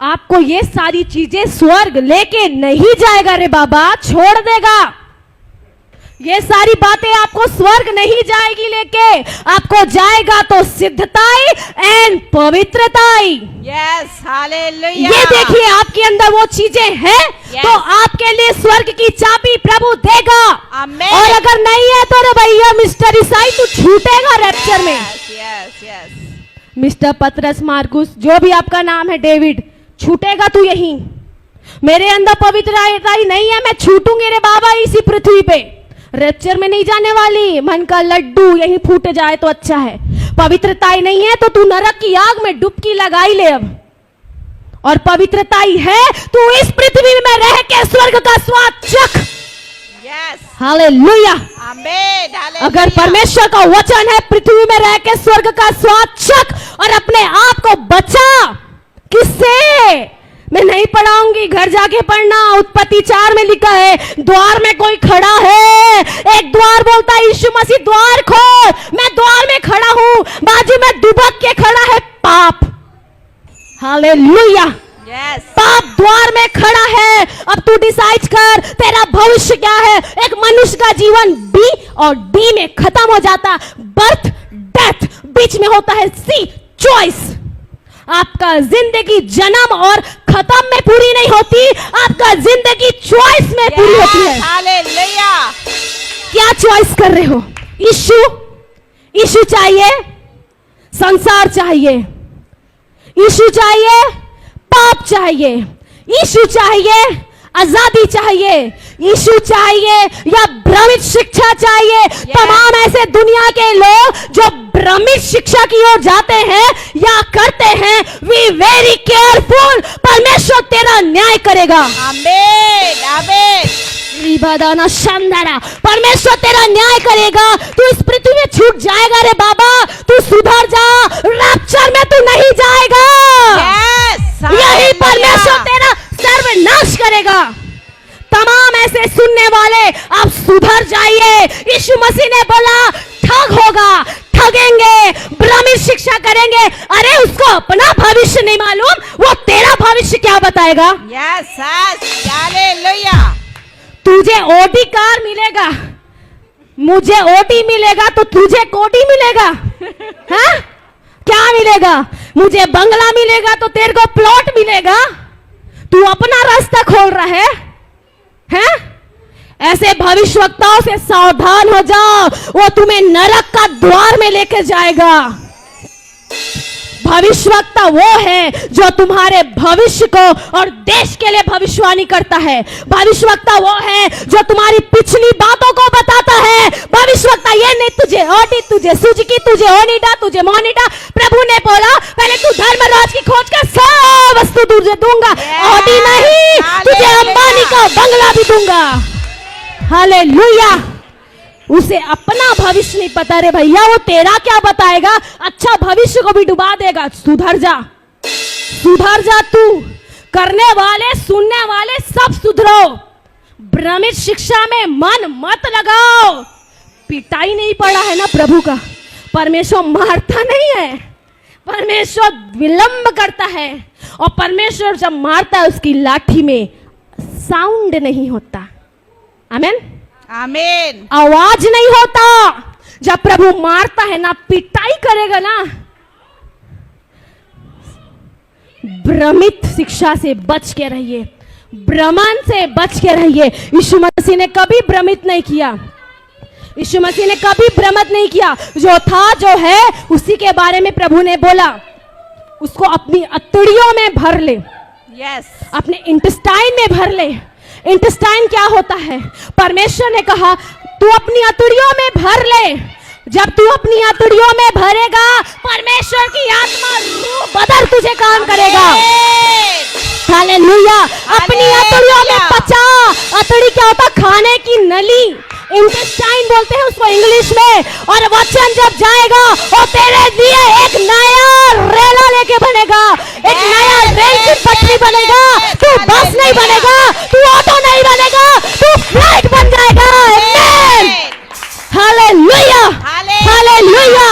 [SPEAKER 1] आपको ये सारी चीजें स्वर्ग लेके नहीं जाएगा रे बाबा, छोड़ देगा। ये सारी बातें आपको स्वर्ग नहीं जाएगी लेके, आपको जाएगा तो सिद्धताई एंड पवित्रताई।
[SPEAKER 2] Yes, hallelujah.
[SPEAKER 1] ये देखिए आपके अंदर वो चीजें हैं, तो आपके लिए स्वर्ग की चाबी प्रभु देगा।
[SPEAKER 2] आमेन।
[SPEAKER 1] और अगर नहीं है तो रे भैया मिस्टर ईसाई तू छूटेगा रैप्चर में।
[SPEAKER 2] Yes, yes.
[SPEAKER 1] मिस्टर पतरस, मार्कुस, जो भी आपका नाम है, डेविड, छूटेगा तू यहीं। मेरे अंदर पवित्रता ही नहीं है, मैं छूटूंगी रे बाबा इसी पृथ्वी पे, रैप्चर में नहीं जाने वाली। मन का लड्डू यहीं फूट जाए तो अच्छा है। पवित्रता ही नहीं है तो तू नरक की आग में डुबकी लगाई ले अब। और पवित्रता ही है तू इस पृथ्वी में रह के स्वर्ग का स्वाद चख।
[SPEAKER 2] Yes,
[SPEAKER 1] hallelujah.
[SPEAKER 2] Amen, hallelujah.
[SPEAKER 1] अगर परमेश्वर का वचन है, पृथ्वी में रह के स्वर्ग का स्वाद चख और अपने आप को बचा। किससे? मैं नहीं पढ़ाऊंगी, घर जाके पढ़ना। उत्पत्ति 4 में लिखा है, द्वार में कोई खड़ा है, एक द्वार बोलता है यीशु मसीह द्वार खोल। मैं द्वार में खड़ा हूं, बाजू में दुबक के खड़ा है पाप। हालेलुया।
[SPEAKER 2] यस,
[SPEAKER 1] पाप द्वार में खड़ा है। अब तू डिसाइड कर तेरा भविष्य क्या है। एक मनुष्य का जीवन बी और डी में खत्म हो जाता, बर्थ डेथ, बीच में होता है सी, चॉइस। आपका जिंदगी जन्म और खत्म में पूरी नहीं होती, आपका जिंदगी चॉइस में पूरी होती है।
[SPEAKER 2] हालेलुया।
[SPEAKER 1] क्या चॉइस कर रहे हो? यीशु चाहिए, संसार चाहिए, यीशु चाहिए, पाप चाहिए, यीशु चाहिए, आजादी चाहिए, यीशु चाहिए या भ्रमित शिक्षा चाहिए। तमाम ऐसे दुनिया के लोग जो भ्रमित शिक्षा की ओर जाते हैं या करते हैं, वी वेरी केयरफुल, परमेश्वर तेरा न्याय करेगा।
[SPEAKER 2] आमेन, आमेन।
[SPEAKER 1] इबादाना शानदारा, परमेश्वर तेरा न्याय करेगा। तू इस पृथ्वी में छूट जाएगा रे बाबा, तू सुधर जा, रैप्चर में तू नहीं जाएगा।
[SPEAKER 2] यस,
[SPEAKER 1] यही परमेश्वर तेरा सर्वनाश करेगा। तमाम ऐसे सुनने वाले आप सुधर जाइए। यीशु मसीह ने बोला ठग होगा, ठगेंगे, भ्रमित शिक्षा करेंगे। अरे उसको अपना भविष्य नहीं मालूम, वो तेरा भविष्य क्या बताएगा?
[SPEAKER 2] Yes, yes. Hallelujah.
[SPEAKER 1] तुझे ओडी कार मिलेगा, मुझे ओटी मिलेगा, तो तुझे कोटी मिलेगा। हाँ? क्या मिलेगा? मुझे बंगला मिलेगा तो तेरे को प्लॉट मिलेगा। तू अपना रास्ता खोल रहा है, हैं? ऐसे भविष्यवक्ताओं से सावधान हो जाओ, वो तुम्हें नरक का द्वार में लेकर जाएगा। भविष्यवक्ता वो है जो तुम्हारे भविष्य को और देश के लिए भविष्यवाणी करता है। भविष्यवक्ता वो है जो तुम्हारी पिछली बातों को बताता है। भविष्यवक्ता ये नहीं तुझे ओटी, तुझे सुजुकी, तुझे ओनिडा, तुझे मोनिडा। प्रभु ने बोला पहले तू धर्मराज की खोज कर, सब वस्तु तुझे दूंगा। ओटी नहीं, तुझे अंबानी का बंगला भी दूंगा। हालेलुया। उसे अपना भविष्य नहीं पता रे भैया, वो तेरा क्या बताएगा? अच्छा भविष्य को भी डुबा देगा। सुधर जा, सुधर जा। तू करने वाले सुनने वाले सब सुधरो। भ्रमित शिक्षा में मन मत लगाओ। पिटाई नहीं पड़ा है ना प्रभु का। परमेश्वर मारता नहीं है, परमेश्वर विलंब करता है। और परमेश्वर जब मारता है उसकी लाठी में साउंड नहीं होता। आमेन,
[SPEAKER 2] आमीन।
[SPEAKER 1] आवाज नहीं होता। जब प्रभु मारता है ना, पिटाई करेगा ना। भ्रमित शिक्षा से बच के रहिए, भ्रमण से बच के रहिए। यीशु मसीह ने कभी भ्रमित नहीं किया। यीशु मसीह ने कभी भ्रमित नहीं किया। जो था जो है उसी के बारे में प्रभु ने बोला। उसको अपनी अतड़ियों में भर ले,
[SPEAKER 2] यस,
[SPEAKER 1] अपने इंटेस्टाइन में भर ले। इंटेस्टाइन क्या होता है? परमेश्वर ने कहा तू अपनी अतड़ियों में भर ले। जब तू अपनी अतड़ियों में भरेगा, परमेश्वर की आत्मा रूह बदल तुझे काम करेगा। हालेलुया। अपनी अतड़ियों में पचा। अतड़ी क्या होता? खाने की नली, इंटेस्टाइन बोलते हैं उसको इंग्लिश में। और वचन जब जाएगा वो तेरे लिए एक नया रेला लेके बनेगा, एक नया रेल की पटरी बनेगा। तू बस नहीं बनेगा, तू ऑटो नहीं बनेगा, तू फ्लाइट बन जाएगा। आमीन। Hallelujah, hallelujah.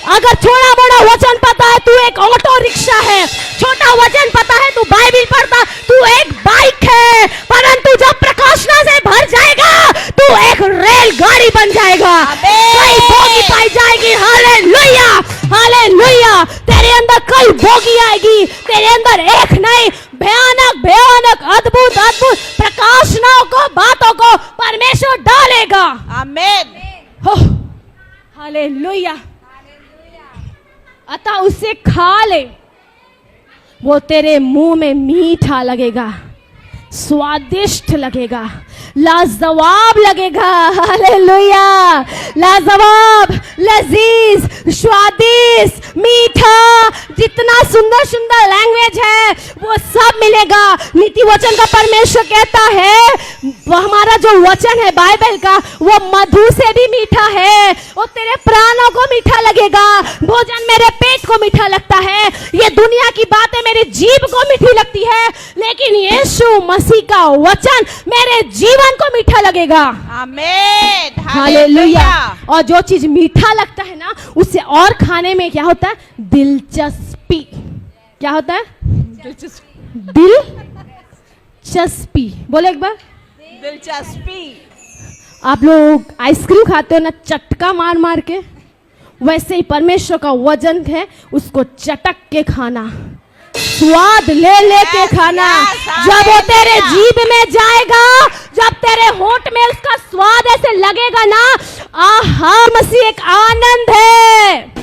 [SPEAKER 1] अगर थोड़ा बड़ा वचन पता है तू एक ऑटो रिक्शा है, छोटा वचन पता है तू बाइबिल पढ़ता, तू एक बाइक है। परंतु जब प्रकाशना से भर जाएगा तू एक रेल गाड़ी बन जाएगा। कई बोगी पाई जाएगी। Hallelujah, hallelujah. तेरे अंदर कई बोगी आएगी, तेरे अंदर एक नहीं, भयानक भयानक अद्भुत अद्भुत प्रकाशनाओं को, बातों को परमेश्वर डालेगा।
[SPEAKER 2] आमीन।
[SPEAKER 1] हालेलुया। अतः उसे खा ले, वो तेरे मुंह में मीठा लगेगा, स्वादिष्ट लगेगा, लाजवाब लगेगा। हालेलुया। लाजवाब, लजीज, स्वादिष्ट, मीठा, जितना सुंदर सुंदर लैंग्वेज है वो सब मिलेगा। नीति वचन का परमेश्वर कहता है, वो हमारा जो वचन है बाइबल का, वो मधु से भी मीठा है। वो तेरे प्राणों को मीठा लगेगा। भोजन मेरे पेट को मीठा लगता है, ये दुनिया की बातें मेरी जीभ को मीठी लगती है, लेकिन यीशु मसीह का वचन मेरे जीवन को मीठा लगेगा।
[SPEAKER 2] आमीन।
[SPEAKER 1] हालेलुया। और जो चीज मीठा लगता है ना, उससे और खाने में क्या होता है? दिलचस्पी। क्या होता है? दिलचस्पी। बोले एक बार।
[SPEAKER 2] दिलचस्पी।
[SPEAKER 1] आप लोग आइसक्रीम खाते हो ना चटका मार मार के, वैसे ही परमेश्वर का वचन है, उसको चटक के खाना, स्वाद ले लेके खाना। जब वो तेरे जीभ में जाएगा, जब तेरे होंठ में उसका स्वाद ऐसे लगेगा ना, आहा, मसीह एक आनंद है।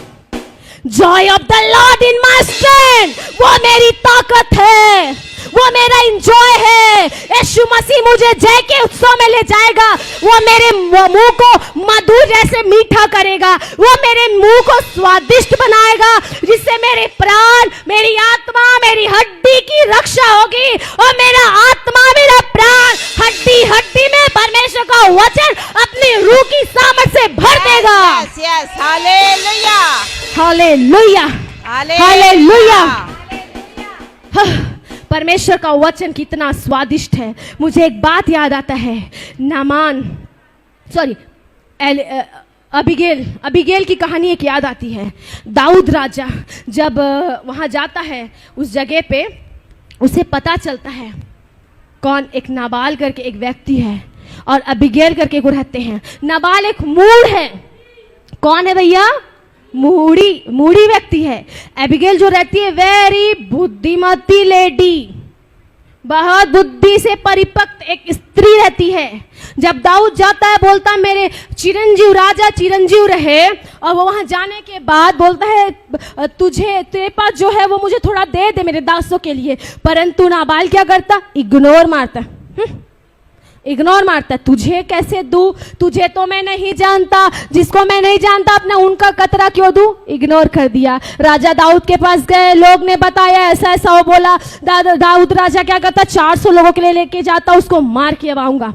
[SPEAKER 1] Joy of the Lord in my strength, वो मेरी ताकत है, वो मेरा इंजॉय है। यीशु मसीह मुझे जय के उत्सव में ले जाएगा। वो मेरे मुंह को मधु जैसे मीठा करेगा, वो मेरे मुंह को स्वादिष्ट बनाएगा, जिससे मेरे प्राण, मेरी आत्मा, मेरी हड्डी की रक्षा होगी। और मेरा आत्मा, मेरा प्राण, हड्डी हड्डी में परमेश्वर का वचन अपनी रूह की सामर्थ से भर देगा।
[SPEAKER 2] Yes, yes. Hallelujah,
[SPEAKER 1] hallelujah, hallelujah. परमेश्वर का वचन कितना स्वादिष्ट है। मुझे एक बात याद आता है, नामान, सॉरी, अबीगेल की कहानी एक याद आती है। दाऊद राजा जब वहाँ जाता है उस जगह पे, उसे पता चलता है कौन, एक नाबाल करके एक व्यक्ति है और अबीगेल करके को रहते हैं। नाबाल एक मूढ़ है। कौन है भैया? मूढ़ी व्यक्ति है। अबीगेल जो रहती है वेरी बुद्धिमती लेडी, बहुत बुद्धि से परिपक्व एक स्त्री रहती है। जब दाऊद जाता है बोलता है मेरे चिरंजीव राजा चिरंजीव रहे, और वो वहां जाने के बाद बोलता है तुझे तेरे पास जो है वो मुझे थोड़ा दे दे मेरे दासों के लिए। परंतु नाबाल क्या करता? इग्नोर मारता। इग्नोर मारता, तुझे कैसे दूं, तुझे तो मैं नहीं जानता, जिसको मैं नहीं जानता अपना उनका कतरा क्यों दूं? इग्नोर कर दिया। राजा दाऊद के पास गए, लोग ने बताया ऐसा ऐसा, वो बोला दाऊद राजा क्या करता? 400 लोगों के लिए लेके जाता, उसको मार के अब आऊंगा।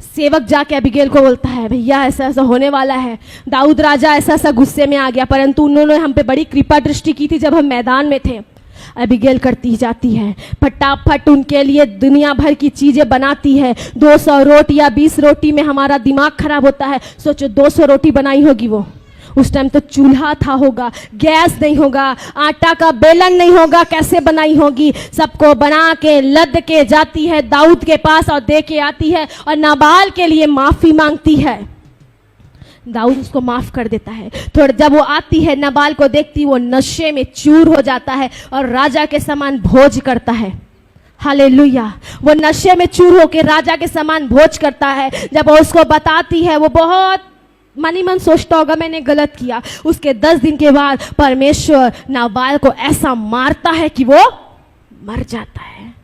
[SPEAKER 1] सेवक जाके अबीगेल को बोलता है भैया ऐसा ऐसा होने वाला है। दाऊद राजा ऐसा ऐसा गुस्से में आ गया, परंतु उन्होंने हम पे बड़ी कृपा दृष्टि की थी जब हम मैदान में थे। अबीगेल करती जाती है, फटाफट उनके लिए दुनिया भर की चीजें बनाती है। 200 रोटी या 20 रोटी में हमारा दिमाग खराब होता है। सोचो 200 रोटी बनाई होगी वो। उस टाइम तो चूल्हा था होगा, गैस नहीं होगा, आटा का बेलन नहीं होगा, कैसे बनाई होगी? सबको बना के लद के जाती है दाऊद के पास और दे के आती है और नाबाल के लिए माफी मांगती है। दाऊद उसको माफ कर देता है। थोड़ा जब वो आती है नाबाल को देखती, वो नशे में चूर हो जाता है और राजा के समान भोज करता है। हालेलुया। वो नशे में चूर होकर राजा के समान भोज करता है। जब वो उसको बताती है, वो बहुत मन ही मन सोचता होगा मैंने गलत किया। उसके 10 दिन के बाद परमेश्वर नाबाल को ऐसा मारता है कि वो मर जाता है।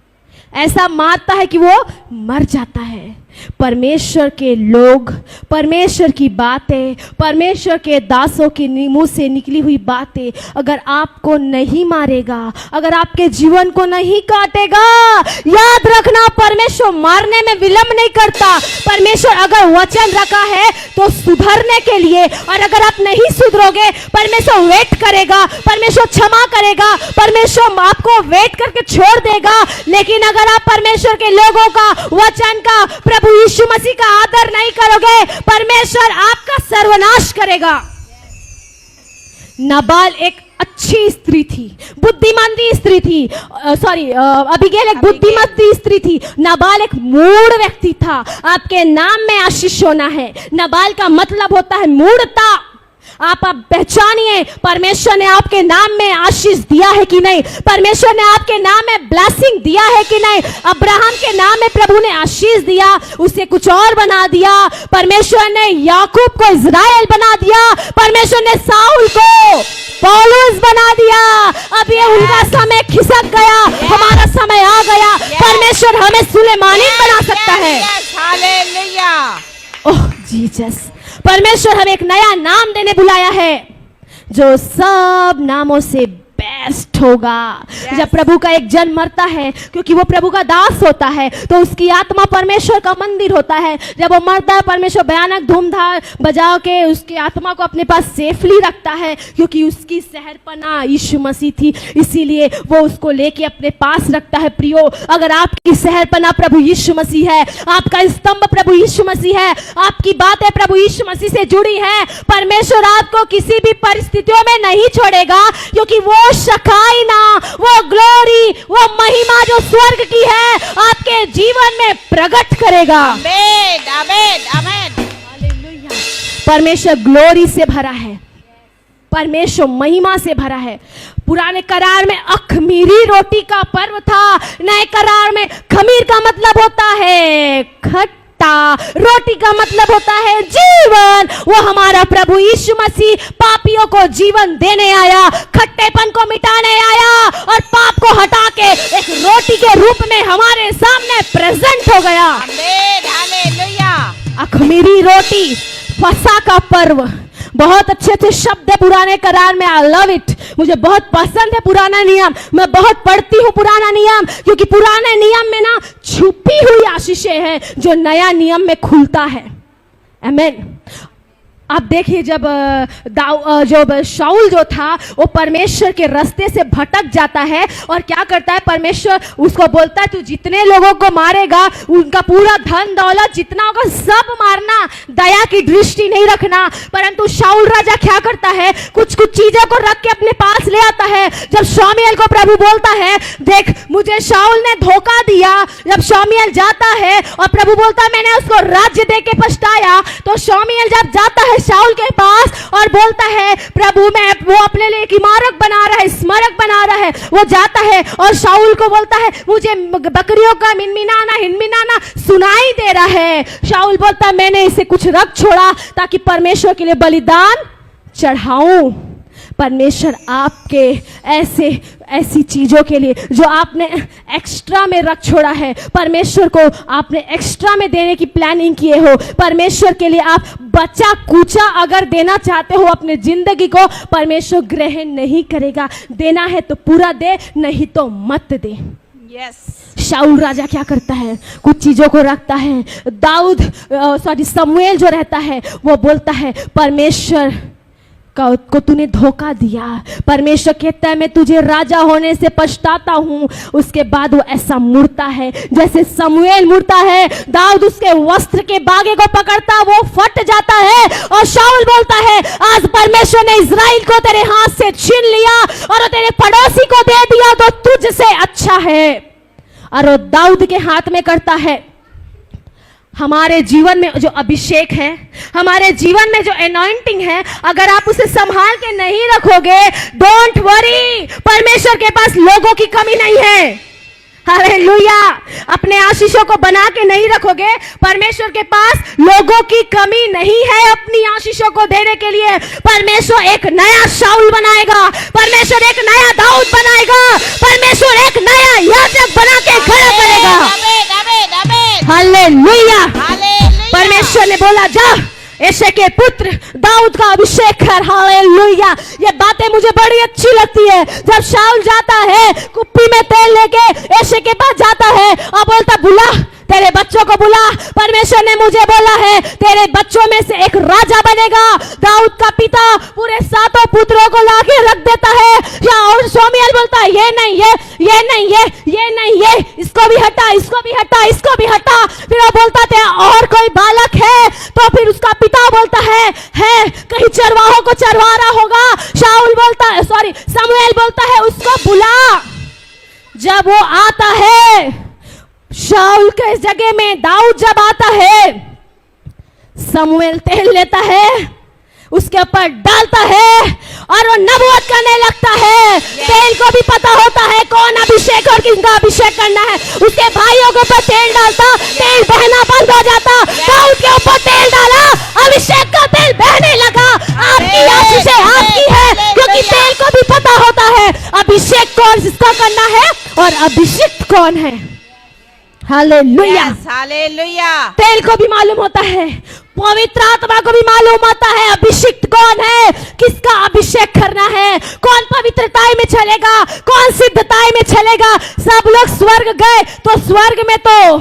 [SPEAKER 1] ऐसा मारता है कि वो मर जाता है। परमेश्वर के लोग, परमेश्वर की बातें, परमेश्वर के दासों के मुंह से निकली हुई बातें अगर आपको नहीं मारेगा, अगर आपके जीवन को नहीं काटेगा, याद रखना परमेश्वर मारने में विलंब नहीं करता। परमेश्वर अगर वचन रखा है तो सुधरने के लिए, और अगर आप नहीं सुधरोगे परमेश्वर वेट करेगा, परमेश्वर क्षमा करेगा, परमेश्वर आपको वेट करके छोड़ देगा। लेकिन अगर आप परमेश्वर के लोगों का, वचन का, प्रभु यीशु मसीह का आदर नहीं करोगे, परमेश्वर आपका सर्वनाश करेगा। नाबाल एक अच्छी स्त्री थी, बुद्धिमती स्त्री थी, अबीगेल एक बुद्धिमती स्त्री थी। नाबाल एक मूढ़ व्यक्ति था। आपके नाम में आशीष होना है। नाबाल का मतलब होता है मूढ़ता। आप पहचानिए परमेश्वर ने आपके नाम में आशीष दिया है कि नहीं, परमेश्वर ने आपके नाम में ब्लेसिंग दिया है कि नहीं। अब्राहम के नाम में प्रभु ने आशीष दिया, उसे कुछ और बना दिया। परमेश्वर ने याकूब को इज़राइल बना दिया, परमेश्वर ने साउल को पौलुस बना दिया। अब ये उनका समय खिसक गया, हमारा समय आ गया। परमेश्वर हमें सुलेमानी बना सकता है।
[SPEAKER 2] हालेलुया।
[SPEAKER 1] ओह जीसस, परमेश्वर हमें एक नया नाम देने बुलाया है जो सब नामों से बेस्ट होगा। जब प्रभु का एक जन मरता है, क्योंकि वो प्रभु का दास होता है, तो उसकी आत्मा परमेश्वर का मंदिर होता है। जब वो मरता है परमेश्वर भयानक धूमधाम बजा के उसकी आत्मा को अपने पास सेफली रखता है, क्योंकि उसकी सहरपना यीशु मसीह थी, इसीलिए वो उसको लेके अपने पास रखता है। प्रियो, अगर आपकी सहरपना प्रभु यीशु मसीह है, आपका स्तंभ प्रभु यीशु मसीह है, आपकी बातें प्रभु यीशु मसीह से जुड़ी है, परमेश्वर आपको किसी भी परिस्थितियों में नहीं छोड़ेगा, क्योंकि वो शकाइना, वो ग्लोरी, वो महिमा जो स्वर्ग की है आपके जीवन में प्रकट करेगा।
[SPEAKER 2] आमीन, आमीन, आमीन।
[SPEAKER 1] हालेलुया। परमेश्वर ग्लोरी से भरा है, परमेश्वर महिमा से भरा है। पुराने करार में अखमीरी रोटी का पर्व था, नए करार में खमीर का मतलब होता है खट्टा, रोटी का मतलब होता है जीवन। वो हमारा प्रभु यीशु मसीह पापियों को जीवन देने आया, खट्टेपन को मिटाने आया और पाप को हटा के एक रोटी के रूप में हमारे सामने प्रेजेंट हो गया।
[SPEAKER 2] आमीन, हालेलुया।
[SPEAKER 1] अखमीरी रोटी, फसह का पर्व, बहुत अच्छे अच्छे शब्द है पुराने करार में। आई लव इट, मुझे बहुत पसंद है पुराना नियम। मैं बहुत पढ़ती हूँ पुराना नियम, क्योंकि पुराने नियम में ना छुपी हुई आशीषें हैं जो नया नियम में खुलता है। आमीन। आप देखिए जब जो शाऊल जो था वो परमेश्वर के रास्ते से भटक जाता है और क्या करता है, परमेश्वर उसको बोलता है तू जितने लोगों को मारेगा उनका पूरा धन दौलत जितना होगा सब मारना, दया की दृष्टि नहीं रखना। परंतु शाऊल राजा क्या करता है, कुछ कुछ चीजों को रख के अपने पास ले आता है। जब शमूएल को प्रभु बोलता है देख मुझे शाऊल ने धोखा दिया, जब शमूएल जाता है और प्रभु बोलता है मैंने उसको राज्य दे के पछताया, तो शमूएल जब जाता है शाऊल के पास और बोलता है प्रभु मैं वो अपने लिए एक इमारत बना रहा है, स्मारक बना रहा है, वो जाता है और शाऊल को बोलता है मुझे बकरियों का मिनमिनाना हिनमिनाना सुनाई दे रहा है। शाऊल बोलता है मैंने इसे कुछ रख छोड़ा ताकि परमेश्वर के लिए बलिदान चढ़ाऊं। परमेश्वर आपके ऐसी चीजों के लिए जो आपने एक्स्ट्रा में रख छोड़ा है, परमेश्वर को आपने एक्स्ट्रा में देने की प्लानिंग किए हो, परमेश्वर के लिए आप बचा कुचा अगर देना चाहते हो अपने जिंदगी को, परमेश्वर ग्रहण नहीं करेगा। देना है तो पूरा दे, नहीं तो मत दे। शाऊल राजा क्या करता है, कुछ चीजों को रखता है। शमूएल जो रहता है वो बोलता है परमेश्वर को तूने धोखा दिया। परमेश्वर कहता है मैं तुझे राजा होने से पछताता हूं। उसके बाद वो ऐसा मुड़ता है जैसे शमूएल मुड़ता है, दाऊद उसके वस्त्र के बागे को पकड़ता, वो फट जाता है और शाऊल बोलता है आज परमेश्वर ने इस्राएल को तेरे हाथ से छीन लिया और तेरे पड़ोसी को दे दिया तो तुझसे अच्छा है। और वो दाऊद के हाथ में करता है। हमारे जीवन में जो अभिषेक है, हमारे जीवन में जो एनॉइंटिंग है, अगर आप उसे संभाल के नहीं रखोगे, डोंट वरी, परमेश्वर के पास लोगों की कमी नहीं है। हालेलुया। अपने आशीषों को बना के नहीं रखोगे, परमेश्वर के पास लोगों की कमी नहीं है अपनी आशीषों को देने के लिए। परमेश्वर एक नया शाऊल बनाएगा, परमेश्वर एक नया दाऊद बनाएगा, परमेश्वर एक नया याजक बना के खड़ा करेगा। हालेलुया। परमेश्वर ने बोला जा यिशै के पुत्र दाऊद का अभिषेक कर। हालेलुया। ये बातें मुझे बड़ी अच्छी लगती है। जब शाऊल जाता है कुप्पी में तेल लेके यिशै के पास जाता है और बोलता बुला तेरे बच्चों को बुला, परमेश्वर ने मुझे बोला है तेरे बच्चों में से एक राजा बनेगा। दाऊद का पिता पूरे 7 पुत्रों को लाके रख देता है। या और शमूएल बोलता है ये नहीं ये नहीं ये नहीं ये, इसको भी हटा, इसको भी हटा, इसको भी हटा। फिर वो बोलता था और कोई बालक है, तो फिर उसका पिता बोलता है कहीं चरवाहों को चरवा रहा होगा। शमूएल बोलता है उसको बुला। जब वो आता है शाऊल के जगह में दाऊद जब आता है, शमूएल तेल लेता है, उसके ऊपर डालता है और वो नबूवत करने लगता है। तेल को भी पता होता है कौन अभिषेक और किसका अभिषेक करना है। उसके भाइयों के ऊपर तेल डालता, तेल बहना बंद हो जाता। दाऊद के ऊपर तेल डाला, अभिषेक का तेल बहने लगा। आपकी आशीषें आपकी है क्योंकि तेल को भी पता होता है अभिषेक कौन जिसका करना है और अभिषेक कौन है। हालेलुया।
[SPEAKER 2] हालेलुया।
[SPEAKER 1] तेल को भी मालूम होता है, पवित्र आत्मा को भी मालूम होता है अभिषिक्त कौन है, किसका अभिषेक करना है, कौन पवित्रताई में चलेगा, कौन सिद्धताई में चलेगा। सब लोग स्वर्ग गए तो स्वर्ग में तो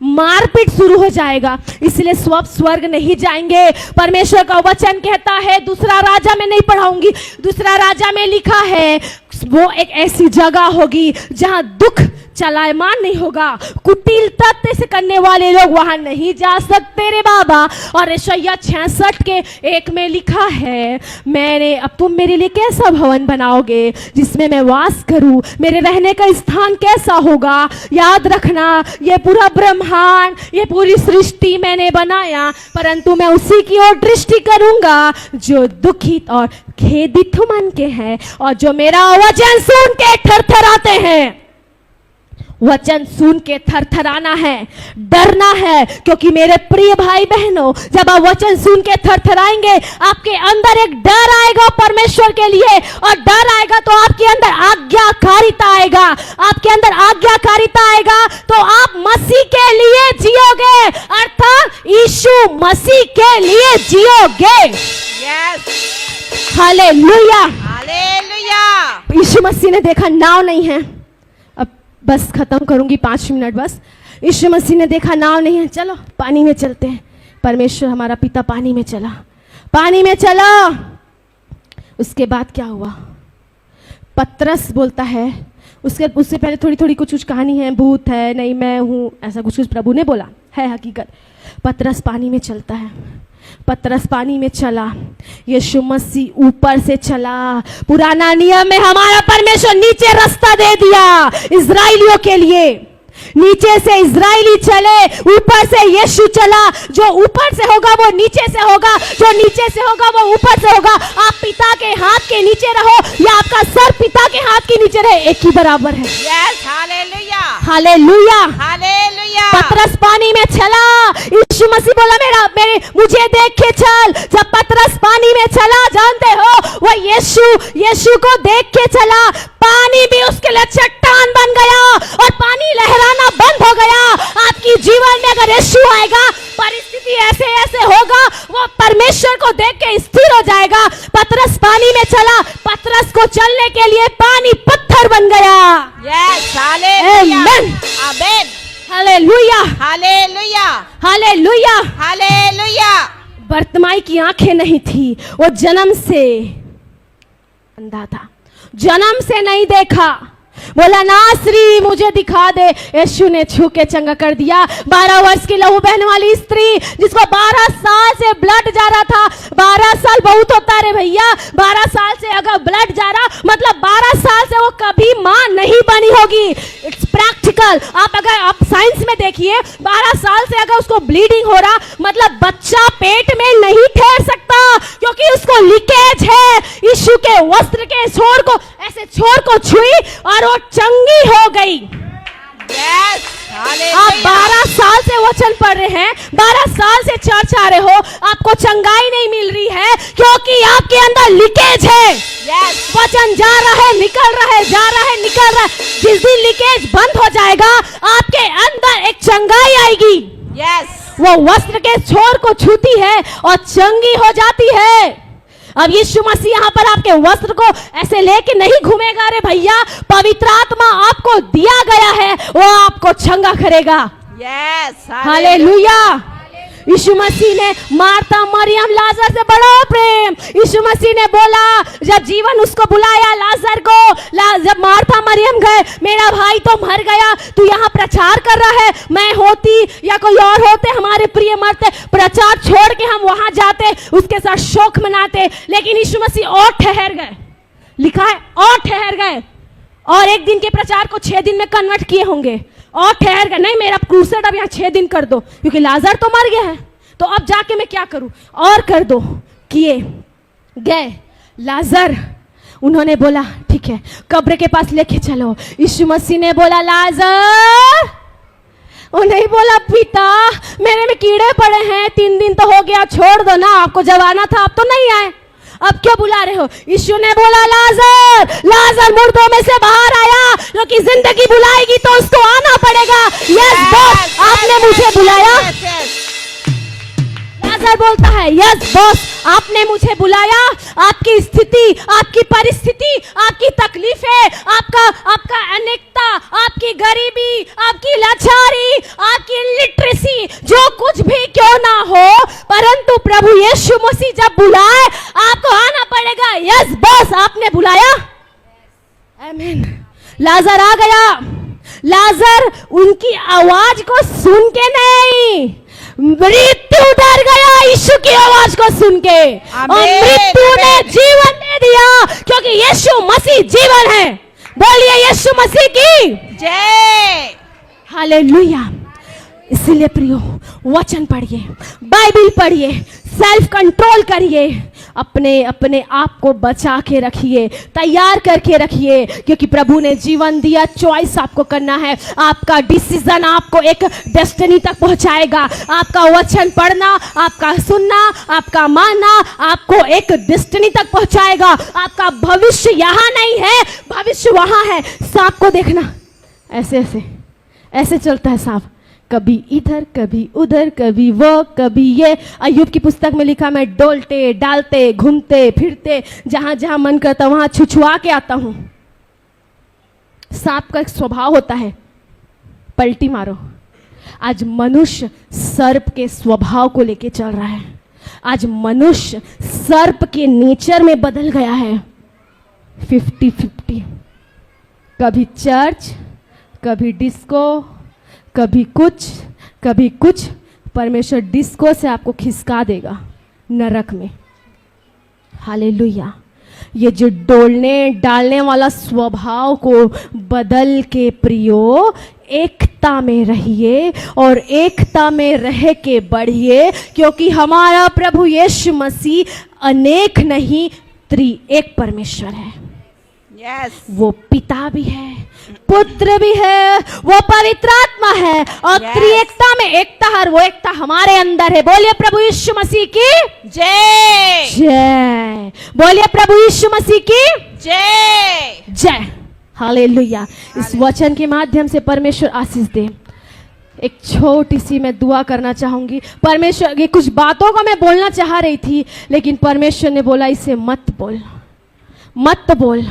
[SPEAKER 1] मारपीट शुरू हो जाएगा, इसलिए स्वर्ग नहीं जाएंगे। परमेश्वर का वचन कहता है, दूसरा राजा में नहीं पढ़ाऊंगी, दूसरा राजा में लिखा है वो एक ऐसी जगह होगी जहां दुख चलायमान नहीं होगा, कुटिल तत्व से करने वाले लोग वहां नहीं जा सकते रे बाबा। और यशायाह 66 के 1 में लिखा है मैंने अब तुम मेरे लिए कैसा भवन बनाओगे जिसमें मैं वास करूं, मेरे रहने का स्थान कैसा होगा। याद रखना ये पूरा ब्रह्मांड, ये पूरी सृष्टि मैंने बनाया, परंतु मैं उसी की ओर दृष्टि करूंगा जो दुखित और खेदित मन के हैं और जो मेरा वचन सुन के थरथराते हैं। वचन सुन के थरथराना है, डरना है, क्योंकि मेरे प्रिय भाई बहनों जब आप वचन सुन के थरथराएंगे आपके अंदर एक डर आएगा परमेश्वर के लिए, और डर आएगा तो आपके अंदर आज्ञाकारिता आएगा, आपके अंदर आज्ञाकारिता आएगा तो आप मसीह के लिए जियोगे, अर्थात यीशु मसीह के लिए जियोगे। हालेलुया।
[SPEAKER 2] हालेलुया।
[SPEAKER 1] यीशु मसीह ने देखा नाव नहीं है, बस खत्म करूंगी 5 मिनट बस। यीशु मसीह ने देखा नाव नहीं है, चलो पानी में चलते हैं। परमेश्वर हमारा पिता पानी में चला, पानी में चला। उसके बाद क्या हुआ? पतरस बोलता है, उससे पहले थोड़ी थोड़ी कुछ कहानी है, भूत है, नहीं मैं हूँ, ऐसा कुछ कुछ प्रभु ने बोला है हकीकत। पतरस पानी में चलता है, पतरस पानी में चला, यीशु मसीह ऊपर से चला। पुराना नियम में हमारा परमेश्वर नीचे रास्ता दे दिया इजराइलियों के लिए, नीचे से इजराइली चले, ऊपर से यीशु चला। जो ऊपर से होगा वो नीचे से होगा, जो नीचे से होगा वो ऊपर से होगा। आप पिता के हाथ के नीचे रहो या आपका सर पिता के हाथ के नीचे रहे, एक ही बराबर है।
[SPEAKER 2] Yes, hallelujah,
[SPEAKER 1] hallelujah,
[SPEAKER 2] hallelujah.
[SPEAKER 1] पतरस पानी में चला, यीशु मसीह बोला मुझे देख के चल। जब पतरस पानी में चला, जानते हो वो यीशु को देख के चला। पानी भी उसके लिए चट्टान बन गया और पानी लहराना बंद हो गया। आपकी जीवन में अगर यीशु आएगा, परिस्थिति ऐसे ऐसे होगा, वो परमेश्वर को देख के स्थिर हो जाएगा। पतरस पानी में चला, पतरस को चलने के लिए पानी पत्थर बन गया।
[SPEAKER 2] यस, हालेलुया,
[SPEAKER 1] आमेन,
[SPEAKER 2] आमेन,
[SPEAKER 1] hallelujah,
[SPEAKER 2] hallelujah,
[SPEAKER 1] hallelujah.
[SPEAKER 2] Hallelujah.
[SPEAKER 1] Bartimaeus की आंखें नहीं थी, वो जन्म से अंधा था, जन्म से नहीं देखा। बोला नासरी मुझे दिखा दे, यीशु ने छू के चंगा कर दिया। 12 वर्ष की लहू बहने वाली स्त्री जिसको 12 साल से ब्लड जा रहा था, 12 साल बहुत होता रे भैया, 12 साल से अगर ब्लड जा रहा मतलब 12 साल से वो कभी मां नहीं बनी होगी। It's practical. आप साइंस में देखिए, 12 साल से अगर उसको ब्लीडिंग हो रहा मतलब बच्चा पेट में नहीं ठहर सकता, क्योंकि उसको लीकेज है। यीशु के वस्त्र के छोर को ऐसे छोर को छुई और वो चंगी हो गई।
[SPEAKER 2] Yes, hallelujah.
[SPEAKER 1] आप 12 साल से वचन पढ़ रहे हैं, 12 साल से चर्च आ रहे हो, आपको चंगाई नहीं मिल रही है क्योंकि आपके अंदर लीकेज है।
[SPEAKER 2] यस,
[SPEAKER 1] वचन जा रहा है, निकल रहा है, जा रहा है, निकल रहा है। जिस दिन लीकेज बंद हो जाएगा, आपके अंदर एक चंगाई आएगी।
[SPEAKER 2] यस,
[SPEAKER 1] वो वस्त्र के छोर को छूती है और चंगी हो जाती है। अब यीशु मसीह यहाँ पर आपके वस्त्र को ऐसे लेके नहीं घूमेगा रे भैया, पवित्र आत्मा आपको दिया गया है, वो आपको चंगा करेगा।
[SPEAKER 2] Yes,
[SPEAKER 1] hallelujah. यीशु मसीह ने मार्था, मरियम, लाजर से बड़ा प्रेम। यीशु मसीह ने बोला, जब जीवन उसको बुलाया लाजर को, जब मार्था मरियम गए, मेरा भाई तो मर गया, तू यहाँ प्रचार कर रहा है, मैं होती या कोई और होते, हमारे प्रिय मरते, प्रचार छोड़ के हम वहां जाते, उसके साथ शोक मनाते। लेकिन यीशु मसीह और ठहर गए, लिखा है और ठहर गए, और एक दिन के प्रचार को 6 दिन में कन्वर्ट किए होंगे। और ठहर गए, नहीं मेरा क्रूसेड अब यहाँ 6 दिन कर दो, क्योंकि लाजर तो मर गया है, तो अब जाके मैं क्या करूं, और कर दो। किए गए लाजर, उन्होंने बोला ठीक है कब्र के पास लेके चलो। यीशु मसीह ने बोला लाजर, वो नहीं बोला पिता मेरे में कीड़े पड़े हैं, 3 दिन तो हो गया, छोड़ दो ना, आपको जब आना था आप तो नहीं आए, अब क्यों बुला रहे हो। यीशु ने बोला लाजर, लाजर मुर्दों में से बाहर आया, क्योंकि जिंदगी बुलाएगी तो उसको आना पड़ेगा। यस बॉस, आपने मुझे बुलाया। लाजर बोलता है यस बॉस, आपने मुझे बुलाया। आपकी स्थिति, आपकी परिस्थिति, आपकी तकलीफें, आपका अनेकता, आपकी गरीबी, आपकी लाचारी, आपकी लिटरेसी, जो कुछ भी क्यों ना हो, परंतु प्रभु यीशु मसीह जब बुलाए आपको आना पड़ेगा। यस बॉस, आपने बुलाया। आमीन। लाजर आ गया। लाजर उनकी आवाज को सुन के नहीं, मृत्यु डर गया यीशु की आवाज को सुन के, और मृत्यु ने जीवन दे दिया, क्योंकि यीशु मसीह जीवन है। बोलिए यीशु मसीह की
[SPEAKER 2] जय।
[SPEAKER 1] हालेलुया। इसलिए प्रियो, वचन पढ़िए, बाइबल पढ़िए, सेल्फ कंट्रोल करिए, अपने आप को बचा के रखिए, तैयार करके रखिए, क्योंकि प्रभु ने जीवन दिया। चॉइस आपको करना है, आपका डिसीजन आपको एक डेस्टिनी तक पहुंचाएगा। आपका वचन पढ़ना, आपका सुनना, आपका मानना आपको एक डेस्टिनी तक पहुंचाएगा। आपका भविष्य यहाँ नहीं है, भविष्य वहां है। सांप को देखना, ऐसे ऐसे ऐसे चलता है सांप, कभी इधर कभी उधर, कभी वो कभी ये। अय्यूब की पुस्तक में लिखा, मैं डोलते डालते घूमते फिरते जहां जहां मन करता वहां छुछुआ के आता हूं। सांप का एक स्वभाव होता है, पलटी मारो। आज मनुष्य सर्प के स्वभाव को लेके चल रहा है। आज मनुष्य सर्प के नेचर में बदल गया है। 50-50, कभी चर्च, कभी डिस्को, कभी कुछ। परमेश्वर डिस्को से आपको खिसका देगा नरक में। हालेलुया। ये जो डोलने डालने वाला स्वभाव को बदल के प्रियो, एकता में रहिए और एकता में रह के बढ़िए, क्योंकि हमारा प्रभु यीशु मसीह अनेक नहीं त्रिएक परमेश्वर है।
[SPEAKER 2] यस,
[SPEAKER 1] वो पिता भी है, पुत्र भी है, वो पवित्र आत्मा है और
[SPEAKER 2] Yes.
[SPEAKER 1] त्रिएकता में एकता है। वो एकता हमारे अंदर है। बोलिए प्रभु यीशु मसीह की
[SPEAKER 2] जय
[SPEAKER 1] जय। बोलिए प्रभु यीशु मसीह की
[SPEAKER 2] जय।
[SPEAKER 1] जय। हालेलुया। इस वचन के माध्यम से परमेश्वर आशीष दे। एक छोटी सी मैं दुआ करना चाहूंगी। परमेश्वर ये कुछ बातों को मैं बोलना चाह रही थी, लेकिन परमेश्वर ने बोला इसे मत बोल।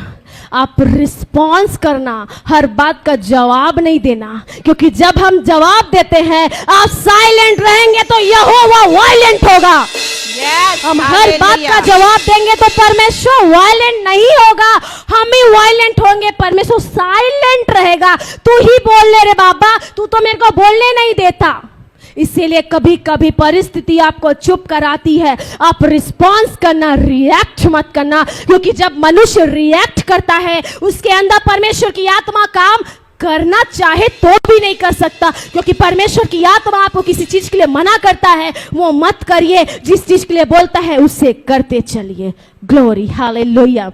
[SPEAKER 1] आप रिस्पॉन्स करना, हर बात का जवाब नहीं देना, क्योंकि जब हम जवाब देते हैं आप साइलेंट रहेंगे तो यहोवा वायलेंट होगा।
[SPEAKER 2] यस,
[SPEAKER 1] हम हर बात का जवाब देंगे तो परमेश्वर वायलेंट नहीं होगा, हम ही वायलेंट होंगे। परमेश्वर साइलेंट रहेगा। तू ही बोल ले रे बाबा, तू तो मेरे को बोलने नहीं देता। इसीलिए कभी कभी परिस्थिति आपको चुप कराती है। आप रिस्पॉन्स करना, रिएक्ट मत करना, क्योंकि जब मनुष्य रिएक्ट करता है उसके अंदर परमेश्वर की आत्मा काम करना चाहे तो भी नहीं कर सकता, क्योंकि परमेश्वर की आत्मा आपको किसी चीज के लिए मना करता है वो मत करिए, जिस चीज के लिए बोलता है उसे करते चलिए। Glory, hallelujah.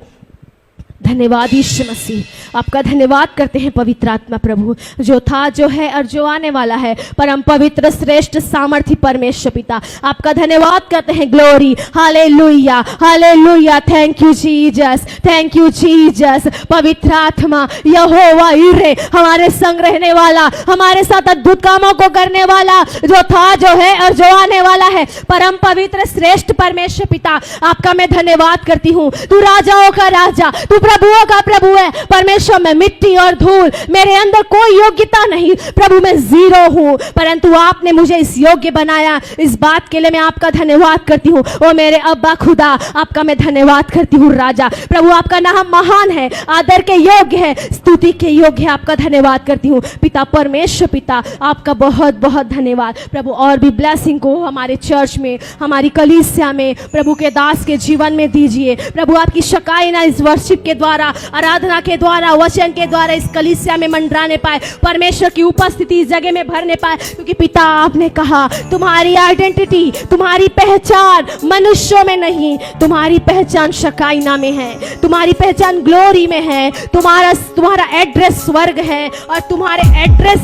[SPEAKER 1] धन्यवाद यीशु मसीह, आपका धन्यवाद करते हैं पवित्र आत्मा प्रभु, जो था, जो है और जो आने वाला है। परम पवित्र श्रेष्ठ सामर्थी परमेश्वर पिता, आपका धन्यवाद करते हैं। Glory, hallelujah, hallelujah. Thank you Jesus, thank you Jesus. पवित्र आत्मा यहोवा यिरे, हमारे संग रहने वाला, हमारे साथ अद्भुत कामों को करने वाला, जो था, जो है और जो आने वाला है। परम पवित्र श्रेष्ठ परमेश्वर पिता, आपका मैं धन्यवाद करती हूँ। तू राजाओं का राजा, तू प्रभुओं का प्रभु है। परमेश्वर, मैं मिट्टी और धूल, मेरे अंदर कोई योग्यता नहीं प्रभु, मैं जीरो हूं, परंतु आपने मुझे इस योग्य बनाया। इस बात के लिए मैं आपका धन्यवाद करती हूँ। ओ मेरे अब्बा खुदा, आपका मैं धन्यवाद करती हूँ। राजा प्रभु, आपका नाम महान है, आदर के योग्य है, स्तुति के योग्य है। आपका धन्यवाद करती हूँ पिता, परमेश्वर पिता, आपका बहुत बहुत धन्यवाद प्रभु। और भी ब्लेसिंग को हमारे चर्च में, हमारी कलीसिया में, प्रभु के दास के जीवन में दीजिए प्रभु। आपकी शकाइना इस वर्शिप के द्वारा, आराधना के द्वारा, वचन के द्वारा इस कलीसिया में मंडराने पाए, परमेश्वर की उपस्थिति इस जगह में भरने पाए, क्योंकि पिता आपने कहा तुम्हारी आइडेंटिटी, तुम्हारी पहचान मनुष्यों में नहीं, तुम्हारी पहचान शकाइना में है, तुम्हारी पहचान ग्लोरी में है, तुम्हारा एड्रेस स्वर्ग है और तुम्हारे एड्रेस